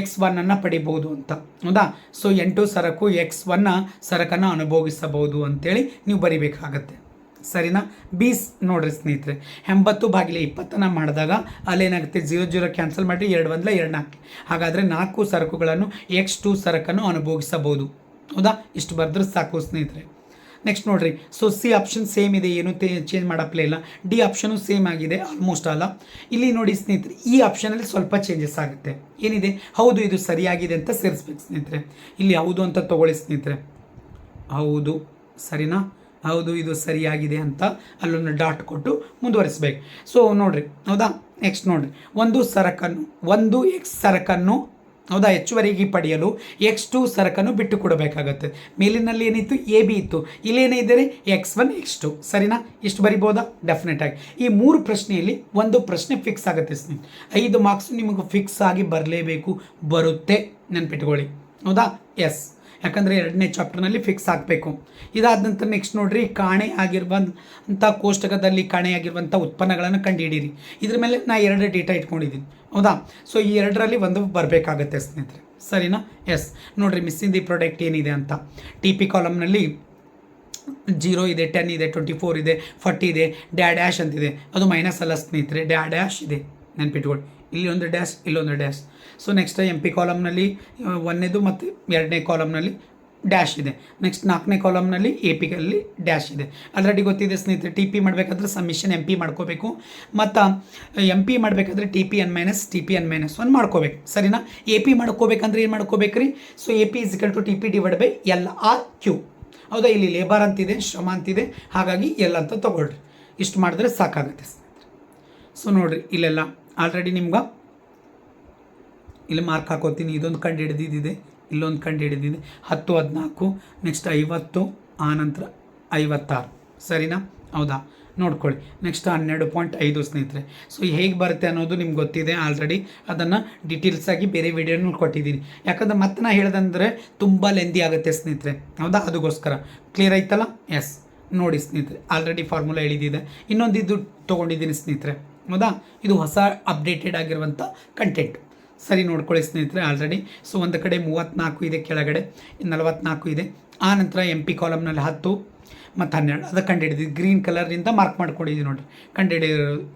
X1 ಪಡಿಬೋದು ಅಂತ, ಹೌದಾ. ಸೊ 8 ಸರಕು X1 ಸರಕನ್ನು ಅನುಭೋಗಿಸಬಹುದು ಅಂತೇಳಿ ನೀವು ಬರಿಬೇಕಾಗತ್ತೆ, ಸರಿನಾ? ಬೀಸ್ ನೋಡ್ರಿ ಸ್ನೇಹಿತರೆ, 80 / 20 ಮಾಡಿದಾಗ ಅಲ್ಲೇನಾಗುತ್ತೆ, 0 ಕ್ಯಾನ್ಸಲ್ ಮಾಡಿ 2 1 2 4. ಹಾಗಾದರೆ 4 ಸರಕುಗಳನ್ನು X2 ಸರಕನ್ನು ಅನುಭೋಗಿಸಬಹುದು, ಹೌದಾ. ಇಷ್ಟು ಬರೆದ್ರೆ ಸಾಕು ಸ್ನೇಹಿತರೆ. ನೆಕ್ಸ್ಟ್ ನೋಡ್ರಿ, ಸೊ ಸಿ ಆಪ್ಷನ್ ಸೇಮ್ ಇದೆ, ಏನು ಚೇಂಜ್ ಮಾಡಪ್ಲೇ ಇಲ್ಲ. ಡಿ ಆಪ್ಷನು ಸೇಮ್ ಆಗಿದೆ ಆಲ್ಮೋಸ್ಟ್ ಅಲ್ಲ. ಇಲ್ಲಿ ನೋಡಿ ಸ್ನೇಹಿತರೆ, ಈ ಆಪ್ಷನಲ್ಲಿ ಸ್ವಲ್ಪ ಚೇಂಜಸ್ ಆಗುತ್ತೆ. ಏನಿದೆ, ಹೌದು ಇದು ಸರಿಯಾಗಿದೆ ಅಂತ ಸೇರಿಸ್ಬೇಕು ಸ್ನೇಹಿತರೆ. ಇಲ್ಲಿ ಹೌದು ಅಂತ ತಗೊಳ್ಳಿ ಸ್ನೇಹಿತರೆ, ಹೌದು, ಸರಿನಾ? ಹೌದು ಇದು ಸರಿಯಾಗಿದೆ ಅಂತ ಅಲ್ಲೊಂದು ಡಾಟ್ ಕೊಟ್ಟು ಮುಂದುವರಿಸಬೇಕು. ಸೊ ನೋಡ್ರಿ, ಹೌದಾ. ನೆಕ್ಸ್ಟ್ ನೋಡ್ರಿ, ಒಂದು X ಸರಕನ್ನು, ಹೌದಾ, ಹೆಚ್ಚುವರಿಗೆ ಪಡೆಯಲು X2 ಸರಕನ್ನು ಬಿಟ್ಟು ಕೊಡಬೇಕಾಗತ್ತೆ. ಮೇಲಿನಲ್ಲಿ ಏನಿತ್ತು, AB ಇತ್ತು, ಇಲ್ಲೇನಿದ್ದಾರೆ X1 X2, ಸರಿನಾ? ಇಷ್ಟು ಬರಿಬೋದಾ? ಡೆಫಿನೆಟ್ ಆಗಿ. ಈ 3 ಪ್ರಶ್ನೆಯಲ್ಲಿ ಒಂದು ಪ್ರಶ್ನೆ ಫಿಕ್ಸ್ ಆಗುತ್ತೆ ಸ್ನೇಹಿತರೆ. 5 ಮಾರ್ಕ್ಸ್ ನಿಮಗೆ ಫಿಕ್ಸ್ ಆಗಿ ಬರಲೇಬೇಕು, ಬರುತ್ತೆ, ನೆನ್ಪಿಟ್ಕೊಳ್ಳಿ, ಹೌದಾ. ಎಸ್. ಯಾಕಂದರೆ ಎರಡನೇ ಚಾಪ್ಟರ್ನಲ್ಲಿ ಫಿಕ್ಸ್ ಆಗಬೇಕು. ಇದಾದ ನಂತರ ನೆಕ್ಸ್ಟ್ ನೋಡ್ರಿ, ಕಾಣೆಯಾಗಿರುವಂಥ ಕೋಷ್ಟಕದಲ್ಲಿ ಕಾಣೆಯಾಗಿರುವಂಥ ಉತ್ಪನ್ನಗಳನ್ನು ಕಂಡುಹಿಡೀರಿ. ಇದ್ರ ಮೇಲೆ ನಾ 2 ಡೇಟಾ ಇಟ್ಕೊಂಡಿದ್ದೀನಿ, ಹೌದಾ. ಸೊ ಈ 2ರಲ್ಲಿ ಒಂದು ಬರಬೇಕಾಗತ್ತೆ ಸ್ನೇಹಿತರೆ, ಸರಿನಾ. ಎಸ್ ನೋಡಿರಿ, ಮಿಸ್ಸಿಂಗ್ ದಿ ಪ್ರಾಡಕ್ಟ್ ಏನಿದೆ ಅಂತ. ಟಿ ಪಿ ಕಾಲಮ್ನಲ್ಲಿ 0 ಇದೆ, 10 ಇದೆ, 24 ಇದೆ, 40 ಇದೆ, ಡ್ಯಾಶ್ ಅಂತಿದೆ. ಅದು ಮೈನಸ್ ಅಲ್ಲ ಸ್ನೇಹಿತರೆ, ಡ್ಯಾಶ್ ಇದೆ, ನೆನ್ಪಿಟ್ಕೊಳ್ಳಿ. ಇಲ್ಲಿ ಒಂದು ಡ್ಯಾಶ್, ಇಲ್ಲೊಂದು dash. So next M P ಕಾಲಮ್ನಲ್ಲಿ 1ನೇದು ಮತ್ತು 2ನೇ ಕಾಲಮ್ನಲ್ಲಿ ಡ್ಯಾಶ್ ಇದೆ. ನೆಕ್ಸ್ಟ್ 4ನೇ ಕಾಲಮ್ನಲ್ಲಿ ಎ ಪಿಯಲ್ಲಿ ಡ್ಯಾಶ್ ಇದೆ. ಆಲ್ರೆಡಿ ಗೊತ್ತಿದೆ ಸ್ನೇಹಿತರೆ, ಟಿ ಪಿ ಮಾಡಬೇಕಾದ್ರೆ ಸಮ್ಮಿಷನ್ ಎಂ ಪಿ ಮಾಡ್ಕೋಬೇಕು, ಮತ್ತು ಎಂ ಪಿ ಮಾಡಬೇಕಾದ್ರೆ ಟಿ ಪಿ ಎನ್ ಮೈನಸ್ -1 ಮಾಡ್ಕೋಬೇಕು, ಸರಿನಾ. ಎ ಪಿ ಮಾಡ್ಕೋಬೇಕಂದ್ರೆ ಏನು ಮಾಡ್ಕೋಬೇಕು ರೀ? So A P is to T P divide by L or Q, ಹೌದಾ. ಇಲ್ಲಿ ಲೇಬರ್ ಅಂತಿದೆ, ಶ್ರಮ ಅಂತಿದೆ, ಹಾಗಾಗಿ ಎಲ್ ಅಂತ ತೊಗೊಳ್ರಿ. ಇಷ್ಟು ಮಾಡಿದ್ರೆ ಸಾಕಾಗುತ್ತೆ ಸ್ನೇಹಿತರೆ. ಸೊ ನೋಡಿರಿ, ಇಲ್ಲೆಲ್ಲ ಆಲ್ರೆಡಿ ನಿಮ್ಗೆ ಇಲ್ಲಿ ಮಾರ್ಕ್ ಹಾಕೋತೀನಿ. ಇದೊಂದು ಕಂಡು ಹಿಡಿದಿದೆ, ಇಲ್ಲೊಂದು ಕಂಡು ಹಿಡಿದಿದೆ. 10, 14, ನೆಕ್ಸ್ಟ್ 50, ಆನಂತರ 56, ಸರಿನಾ, ಹೌದಾ. ನೋಡ್ಕೊಳ್ಳಿ. ನೆಕ್ಸ್ಟ್ 12.5 ಸ್ನೇಹಿತರೆ. ಸೊ ಹೇಗೆ ಬರುತ್ತೆ ಅನ್ನೋದು ನಿಮ್ಗೆ ಗೊತ್ತಿದೆ ಆಲ್ರೆಡಿ, ಅದನ್ನು ಡೀಟೇಲ್ಸಾಗಿ ಬೇರೆ ವಿಡಿಯೋನಲ್ಲಿ ಕೊಟ್ಟಿದ್ದೀನಿ. ಯಾಕಂದ್ರೆ ಮತ್ತೆ ನಾ ಹೇಳ್ದಂದರೆ ತುಂಬ ಲೆಂದಿ ಆಗುತ್ತೆ ಸ್ನೇಹಿತರೆ, ಹೌದಾ. ಅದಕ್ಕೋಸ್ಕರ ಕ್ಲಿಯರ್ ಆಯ್ತಲ್ಲ. ಎಸ್ ನೋಡಿ ಸ್ನೇಹಿತರೆ, ಆಲ್ರೆಡಿ ಫಾರ್ಮುಲಾ ಹೇಳಿದ್ದಿದೆ. ಇನ್ನೊಂದು ಇದು ತೊಗೊಂಡಿದ್ದೀನಿ ಸ್ನೇಹಿತರೆ, ಹೌದಾ. ಇದು ಹೊಸ ಅಪ್ಡೇಟೆಡ್ ಆಗಿರುವಂಥ ಕಂಟೆಂಟ್, ಸರಿ. ನೋಡ್ಕೊಳ್ಳಿ ಸ್ನೇಹಿತರೆ ಆಲ್ರೆಡಿ. ಸೊ ಒಂದು ಕಡೆ 34 ಇದೆ, ಕೆಳಗಡೆ 44 ಇದೆ. ಆ ನಂತರ ಎಂ ಪಿ ಕಾಲಮ್ನಲ್ಲಿ 10 ಮತ್ತು 12 ಅದು ಕಂಡುಹಿಡಿದಿದ್ದು ಗ್ರೀನ್ ಕಲರಿಂದ ಮಾರ್ಕ್ ಮಾಡ್ಕೊಂಡಿದ್ದೀವಿ ನೋಡಿರಿ,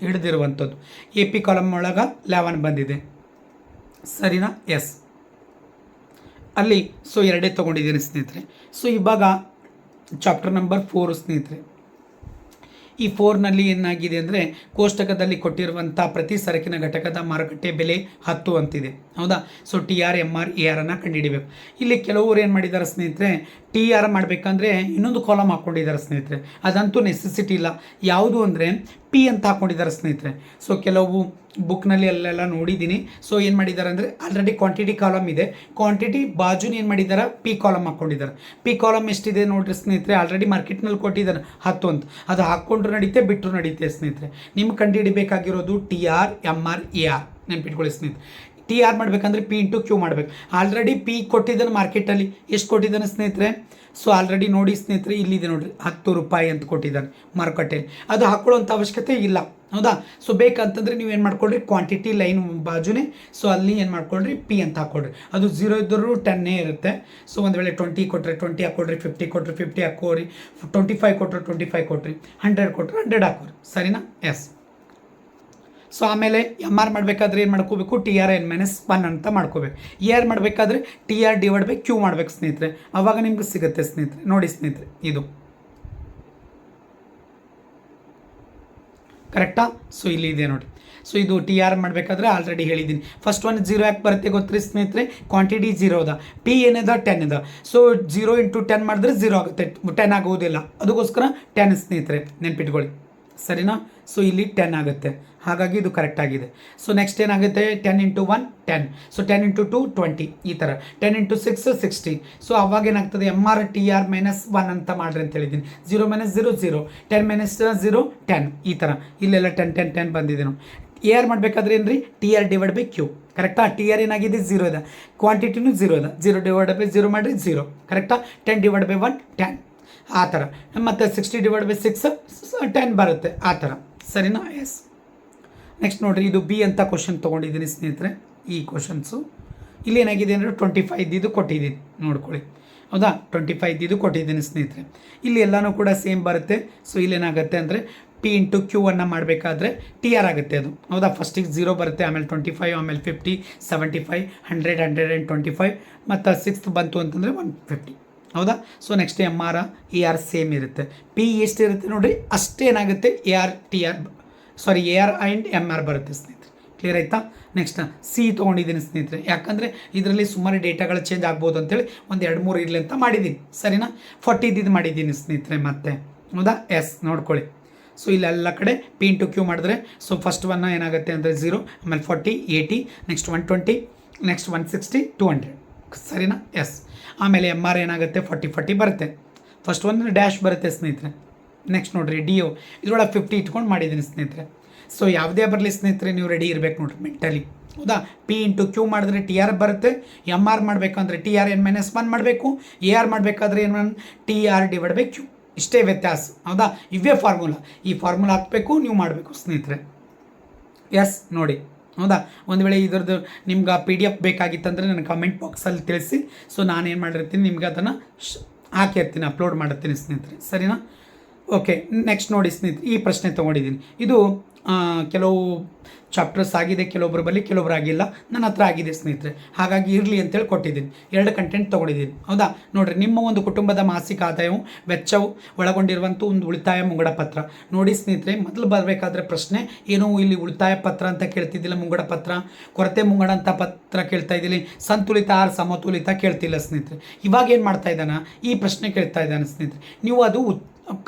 ಹಿಡಿದಿರುವಂಥದ್ದು. ಎ ಪಿ ಕಾಲಮ್ ಒಳಗೆ 11 ಬಂದಿದೆ, ಸರಿನಾ. ಎಸ್ ಅಲ್ಲಿ ಸೊ 2 ತೊಗೊಂಡಿದ್ದೀನಿ ಸ್ನೇಹಿತರೆ. ಸೊ ಇವಾಗ ಚಾಪ್ಟರ್ ನಂಬರ್ 4 ಸ್ನೇಹಿತರೆ. ಈ 4ನಲ್ಲಿ ಏನಾಗಿದೆ ಅಂದರೆ, ಕೋಷ್ಟಕದಲ್ಲಿ ಕೊಟ್ಟಿರುವಂಥ ಪ್ರತಿ ಸರಕಿನ ಘಟಕದ ಮಾರುಕಟ್ಟೆ ಬೆಲೆ 10 ಅಂತಿದೆ, ಹೌದಾ. So T R, M R, A ಆರನ್ನು ಕಂಡುಹಿಡಿಬೇಕು. ಇಲ್ಲಿ ಕೆಲವರು ಏನು ಮಾಡಿದ್ದಾರೆ ಸ್ನೇಹಿತರೆ, ಟಿ ಆರ್ ಮಾಡಬೇಕಂದ್ರೆ ಇನ್ನೊಂದು ಕಾಲಮ್ ಹಾಕ್ಕೊಂಡಿದ್ದಾರೆ ಸ್ನೇಹಿತರೆ. ಅದಂತೂ ನೆಸೆಸಿಟಿ ಇಲ್ಲ. ಯಾವುದು ಅಂದರೆ ಪಿ ಅಂತ ಹಾಕ್ಕೊಂಡಿದ್ದಾರೆ ಸ್ನೇಹಿತರೆ. ಸೊ ಕೆಲವು ಬುಕ್ನಲ್ಲಿ ಅಲ್ಲೆಲ್ಲ ನೋಡಿದ್ದೀನಿ. ಸೊ ಏನು ಮಾಡಿದ್ದಾರೆ ಅಂದರೆ, ಆಲ್ರೆಡಿ ಕ್ವಾಂಟಿಟಿ ಕಾಲಮ್ ಇದೆ, ಕ್ವಾಂಟಿಟಿ ಬಾಜುನ ಏನು ಮಾಡಿದ್ದಾರೆ, ಪಿ ಕಾಲಮ್ ಹಾಕ್ಕೊಂಡಿದ್ದಾರೆ. ಪಿ ಕಾಲಮ್ ಎಷ್ಟಿದೆ ನೋಡಿರಿ ಸ್ನೇಹಿತರೆ, ಆಲ್ರೆಡಿ ಮಾರ್ಕೆಟ್ನಲ್ಲಿ ಕೊಟ್ಟಿದ್ದಾರೆ 10 ಅಂತ. ಅದು ಹಾಕ್ಕೊಂಡ್ರು ನಡೀತೆ, ಬಿಟ್ಟರು ನಡೀತೆ ಸ್ನೇಹಿತರೆ. ನಿಮ್ಗೆ ಕಂಡುಹಿಡಿಬೇಕಾಗಿರೋದು T R, M R, A R, ನೆನ್ಪಿಟ್ಕೊಳ್ಳಿ ಸ್ನೇಹಿತರೆ. ಟಿ ಆರ್ ಮಾಡಬೇಕಂದ್ರೆ ಪಿ ಇಂಟು ಕ್ಯೂ ಮಾಡಬೇಕು. ಆಲ್ರೆಡಿ ಪಿ ಕೊಟ್ಟಿದ್ದಾನೆ ಮಾರ್ಕೆಟಲ್ಲಿ, ಎಷ್ಟು ಕೊಟ್ಟಿದ್ದಾನೆ ಸ್ನೇಹಿತರೆ. ಸೊ ಆಲ್ರೆಡಿ ನೋಡಿ ಸ್ನೇಹಿತರೆ, ಇಲ್ಲಿದೆ ನೋಡಿರಿ, 10 ರೂಪಾಯಿ ಅಂತ ಕೊಟ್ಟಿದ್ದಾನೆ ಮಾರುಕಟ್ಟೆಯಲ್ಲಿ. ಅದು ಹಾಕೊಳ್ಳೋಂಥ ಅವಶ್ಯಕತೆ ಇಲ್ಲ, ಹೌದಾ. ಸೊ ಬೇಕಂತಂದರೆ ನೀವು ಏನು ಮಾಡ್ಕೊಳ್ರಿ, ಕ್ವಾಂಟಿಟಿ ಲೈನ್ ಬಾಜುನೇ ಸೊ ಅಲ್ಲಿ ಏನು ಮಾಡ್ಕೊಳ್ರಿ, ಪಿ ಅಂತ ಹಾಕ್ಕೊಳ್ರಿ. ಅದು 0 ಇದ್ದರೂ 10 ಇರುತ್ತೆ. ಸೊ ಒಂದು ವೇಳೆ 20 ಕೊಟ್ಟರೆ 20 ಹಾಕ್ಕೊಳ್ರಿ, 50 ಕೊಟ್ಟರೆ 50 ಹಾಕೋರಿ, 25 ಕೊಟ್ಟರೆ 25 ಕೊಟ್ರಿ, 100 ಕೊಟ್ಟರೆ 100 ಹಾಕೋರಿ, ಸರಿನಾ. ಎಸ್ ಸೊ ಆಮೇಲೆ ಎಮ್ ಆರ್ ಮಾಡಬೇಕಾದ್ರೆ ಏನು ಮಾಡ್ಕೋಬೇಕು, ಟಿ ಆರ್ ಎನ್ -1 ಅಂತ ಮಾಡ್ಕೋಬೇಕು. ಎ ಆರ್ ಮಾಡಬೇಕಾದ್ರೆ T R divide by Q ಮಾಡ್ಬೇಕು ಸ್ನೇಹಿತರೆ, ಆವಾಗ ನಿಮ್ಗೆ ಸಿಗುತ್ತೆ ಸ್ನೇಹಿತರೆ. ನೋಡಿ ಸ್ನೇಹಿತರೆ, ಇದು ಕರೆಕ್ಟಾ. ಸೊ ಇಲ್ಲಿ ಇದೆ ನೋಡಿ. ಸೊ ಇದು ಟಿ ಆರ್ ಮಾಡಬೇಕಾದ್ರೆ ಆಲ್ರೆಡಿ ಹೇಳಿದ್ದೀನಿ. ಫಸ್ಟ್ 0 ಯಾಕೆ ಬರುತ್ತೆ ಗೊತ್ತ್ರಿ ಸ್ನೇಹಿತರೆ, ಕ್ವಾಂಟಿಟಿ 0 ಅದ, ಪಿ ಏನಿದೆ 10 ಇದೆ. ಸೊ 0 × 10 ಮಾಡಿದ್ರೆ 0 ಆಗುತ್ತೆ, 10 ಆಗೋದಿಲ್ಲ. ಅದಕ್ಕೋಸ್ಕರ 10 ಸ್ನೇಹಿತರೆ, ನೆನ್ಪಿಟ್ಕೊಳ್ಳಿ, ಸರಿನಾ. ಸೊ ಇಲ್ಲಿ 10 ಆಗುತ್ತೆ, ಹಾಗಾಗಿ ಇದು ಕರೆಕ್ಟ್ ಆಗಿದೆ. ಸೊ ನೆಕ್ಸ್ಟ್ ಏನಾಗುತ್ತೆ, 10 × 1 10, ಸೊ 10 × 2 20, ಈ ಥರ 10 × 6 60. ಸೊ ಅವಾಗ ಏನಾಗ್ತದೆ, ಎಮ್ ಆರ್ ಟಿ ಆರ್ -1 ಅಂತ ಮಾಡ್ರಿ ಅಂತ ಹೇಳಿದ್ದೀನಿ. 0 - 0 0, 10 - 0 10, ಈ ಥರ ಇಲ್ಲೆಲ್ಲ 10 10 10 ಬಂದಿದೆ ನೋಡಿ. ಎ ಆರ್ ಮಾಡಬೇಕಾದ್ರೆ ಏನು ರೀ, T R divide by Q, ಕರೆಕ್ಟಾ. ಟಿ ಆರ್ ಏನಾಗಿದೆ 0 ಇದೆ, ಕ್ವಾಂಟಿಟಿನೂ 0 ಇದೆ, 0 ಡಿವೈಡ್ ಬೈ 0 ಮಾಡಿರಿ 0, ಕರೆಕ್ಟಾ. 10 ಡಿವೈಡ್ ಬೈ 1 10, ಆ ಥರ. ಮತ್ತು 60 ಡಿವೈಡ್ ಬೈ 6 10 ಬರುತ್ತೆ, ಆ ಥರ, ಸರಿನಾ. ಎಸ್ ನೆಕ್ಸ್ಟ್ ನೋಡಿರಿ, ಇದು ಬಿ ಅಂತ ಕ್ವಶನ್ ತೊಗೊಂಡಿದ್ದೀನಿ ಸ್ನೇಹಿತರೆ. ಈ ಕ್ವಶನ್ಸು ಇಲ್ಲಿ ಏನಾಗಿದೆ ಅಂದರೆ 25 ಇದು ಕೊಟ್ಟಿದ್ದೀನಿ ನೋಡ್ಕೊಳ್ಳಿ, ಹೌದಾ. 25 ಇದು ಕೊಟ್ಟಿದ್ದೀನಿ ಸ್ನೇಹಿತರೆ. ಇಲ್ಲಿ ಎಲ್ಲನೂ ಕೂಡ ಸೇಮ್ ಬರುತ್ತೆ. ಸೊ ಇಲ್ಲೇನಾಗುತ್ತೆ ಅಂದರೆ ಪಿ ಇಂಟು ಕ್ಯೂ ಅನ್ನು ಮಾಡಬೇಕಾದ್ರೆ ಟಿ ಆರ್ ಆಗುತ್ತೆ ಅದು, ಹೌದಾ. ಫಸ್ಟಿಗೆ 0 ಬರುತ್ತೆ, ಆಮೇಲೆ 25, ಆಮೇಲೆ 50, 75, 100, 125, ಮತ್ತು 6th ಬಂತು ಅಂತಂದರೆ 150, ಹೌದಾ. So next M R, A R same ಇರುತ್ತೆ. ಪಿ ಎಷ್ಟಿರುತ್ತೆ ನೋಡಿರಿ, ಅಷ್ಟೇನಾಗುತ್ತೆ A R T R, sorry A R and M R ಬರುತ್ತೆ ಸ್ನೇಹಿತರೆ. ಕ್ಲಿಯರ್ ಆಯಿತಾ. ನೆಕ್ಸ್ಟ್ ಸಿ ತೊಗೊಂಡಿದ್ದೀನಿ ಸ್ನೇಹಿತರೆ, ಯಾಕಂದರೆ ಇದರಲ್ಲಿ ಸುಮಾರು ಡೇಟಾಗಳು ಚೇಂಜ್ ಆಗ್ಬೋದು ಅಂತೇಳಿ ಒಂದು 2-3 ಇರಲಿ ಅಂತ ಮಾಡಿದ್ದೀನಿ, ಸರಿನಾ. 40 ಇದು ಮಾಡಿದ್ದೀನಿ ಸ್ನೇಹಿತರೆ ಮತ್ತೆ, ಹೌದಾ. ಎಸ್ ನೋಡ್ಕೊಳ್ಳಿ. ಸೊ ಇಲ್ಲೆಲ್ಲ ಕಡೆ ಪಿ ಇಂಟು ಕ್ಯೂ ಮಾಡಿದ್ರೆ, ಸೊ ಫಸ್ಟ್ 1 ಏನಾಗುತ್ತೆ ಅಂದರೆ 0, ಆಮೇಲೆ 40, 80, ನೆಕ್ಸ್ಟ್ 120, ನೆಕ್ಸ್ಟ್ 160, 200, ಸರಿನಾ. ಎಸ್ ಆಮೇಲೆ ಎಮ್ ಆರ್ ಏನಾಗುತ್ತೆ 40 40 ಬರುತ್ತೆ. ಫಸ್ಟ್ 1 ಡ್ಯಾಶ್ ಬರುತ್ತೆ ಸ್ನೇಹಿತರೆ. ನೆಕ್ಸ್ಟ್ ನೋಡಿರಿ ಡಿ ಒ, ಇದರೊಳಗೆ 50 ಇಟ್ಕೊಂಡು ಮಾಡಿದ್ದೀನಿ ಸ್ನೇಹಿತರೆ. ಸೊ ಯಾವುದೇ ಬರಲಿ ಸ್ನೇಹಿತರೆ, ನೀವು ರೆಡಿ ಇರಬೇಕು ನೋಡಿರಿ ಮೆಂಟಲಿ, ಹೌದಾ. ಪಿ ಇಂಟು ಕ್ಯೂ ಮಾಡಿದ್ರೆ ಟಿ ಆರ್ ಬರುತ್ತೆ. ಎಮ್ ಆರ್ ಮಾಡಬೇಕಂದ್ರೆ ಟಿ ಆರ್ ಎನ್ ಮೈನಸ್ 1 ಮಾಡಬೇಕು. ಎ ಆರ್ ಮಾಡಬೇಕಾದ್ರೆ ಏನು T R divide by Q. ಇಷ್ಟೇ ವ್ಯತ್ಯಾಸ. ಹೌದಾ, ಇವೇ ಫಾರ್ಮುಲಾ. ಈ ಫಾರ್ಮುಲಾ ಹಾಕಬೇಕು, ನೀವು ಮಾಡಬೇಕು ಸ್ನೇಹಿತರೆ. ಎಸ್ ನೋಡಿ. ಹೌದಾ, ಒಂದು ವೇಳೆ ಇದ್ರದ್ದು ನಿಮ್ಗೆ ಪಿ ಡಿ ಎಫ್ ಬೇಕಾಗಿತ್ತಂದರೆ ನನ್ನ ಕಮೆಂಟ್ ಬಾಕ್ಸಲ್ಲಿ ತಿಳಿಸಿ. ಸೊ ನಾನೇನು ಮಾಡಿರ್ತೀನಿ ನಿಮ್ಗೆ ಅದನ್ನು ಹಾಕಿರ್ತೀನಿ, ಅಪ್ಲೋಡ್ ಮಾಡಿರ್ತೀನಿ ಸ್ನೇಹಿತರೆ. ಸರಿನಾ? ಓಕೆ, ನೆಕ್ಸ್ಟ್ ನೋಡಿ ಸ್ನೇಹಿತರೆ, ಈ ಪ್ರಶ್ನೆ ತೊಗೊಂಡಿದ್ದೀನಿ. ಇದು ಕೆಲವು ಚಾಪ್ಟರ್ಸ್ ಆಗಿದೆ ಕೆಲವೊಬ್ಬರ ಬಳಿ, ಕೆಲವೊಬ್ರು ಆಗಿಲ್ಲ. ನನ್ನ ಹತ್ರ ಆಗಿದೆ ಸ್ನೇಹಿತರೆ, ಹಾಗಾಗಿ ಇರಲಿ ಅಂತೇಳಿ ಕೊಟ್ಟಿದ್ದೀನಿ. 2 ಕಂಟೆಂಟ್ ತೊಗೊಂಡಿದ್ದೀನಿ. ಹೌದಾ, ನೋಡಿರಿ, ನಿಮ್ಮ ಒಂದು ಕುಟುಂಬದ ಮಾಸಿಕ ಆದಾಯವು ವೆಚ್ಚವು ಒಳಗೊಂಡಿರುವಂಥ ಒಂದು ಉಳಿತಾಯ ಮುಂಗಡ ಪತ್ರ. ನೋಡಿ ಸ್ನೇಹಿತರೆ, ಮೊದಲು ಬರಬೇಕಾದ್ರೆ ಪ್ರಶ್ನೆ ಏನು, ಇಲ್ಲಿ ಉಳಿತಾಯ ಪತ್ರ ಅಂತ ಕೇಳ್ತಿದ್ದಿಲ್ಲ, ಮುಂಗಡ ಪತ್ರ, ಕೊರತೆ ಮುಂಗಡ ಅಂತ ಪತ್ರ ಕೇಳ್ತಾ ಇದ್ದೀನಿ, ಸಂತುಲಿತ ಆರ್ ಸಮತೋಲಿತ ಕೇಳ್ತಿಲ್ಲ ಸ್ನೇಹಿತರೆ. ಇವಾಗ ಏನು ಮಾಡ್ತಾ ಇದ್ದಾನ, ಈ ಪ್ರಶ್ನೆ ಕೇಳ್ತಾ ಇದ್ದಾನೆ ಸ್ನೇಹಿತರೆ. ನೀವು ಅದು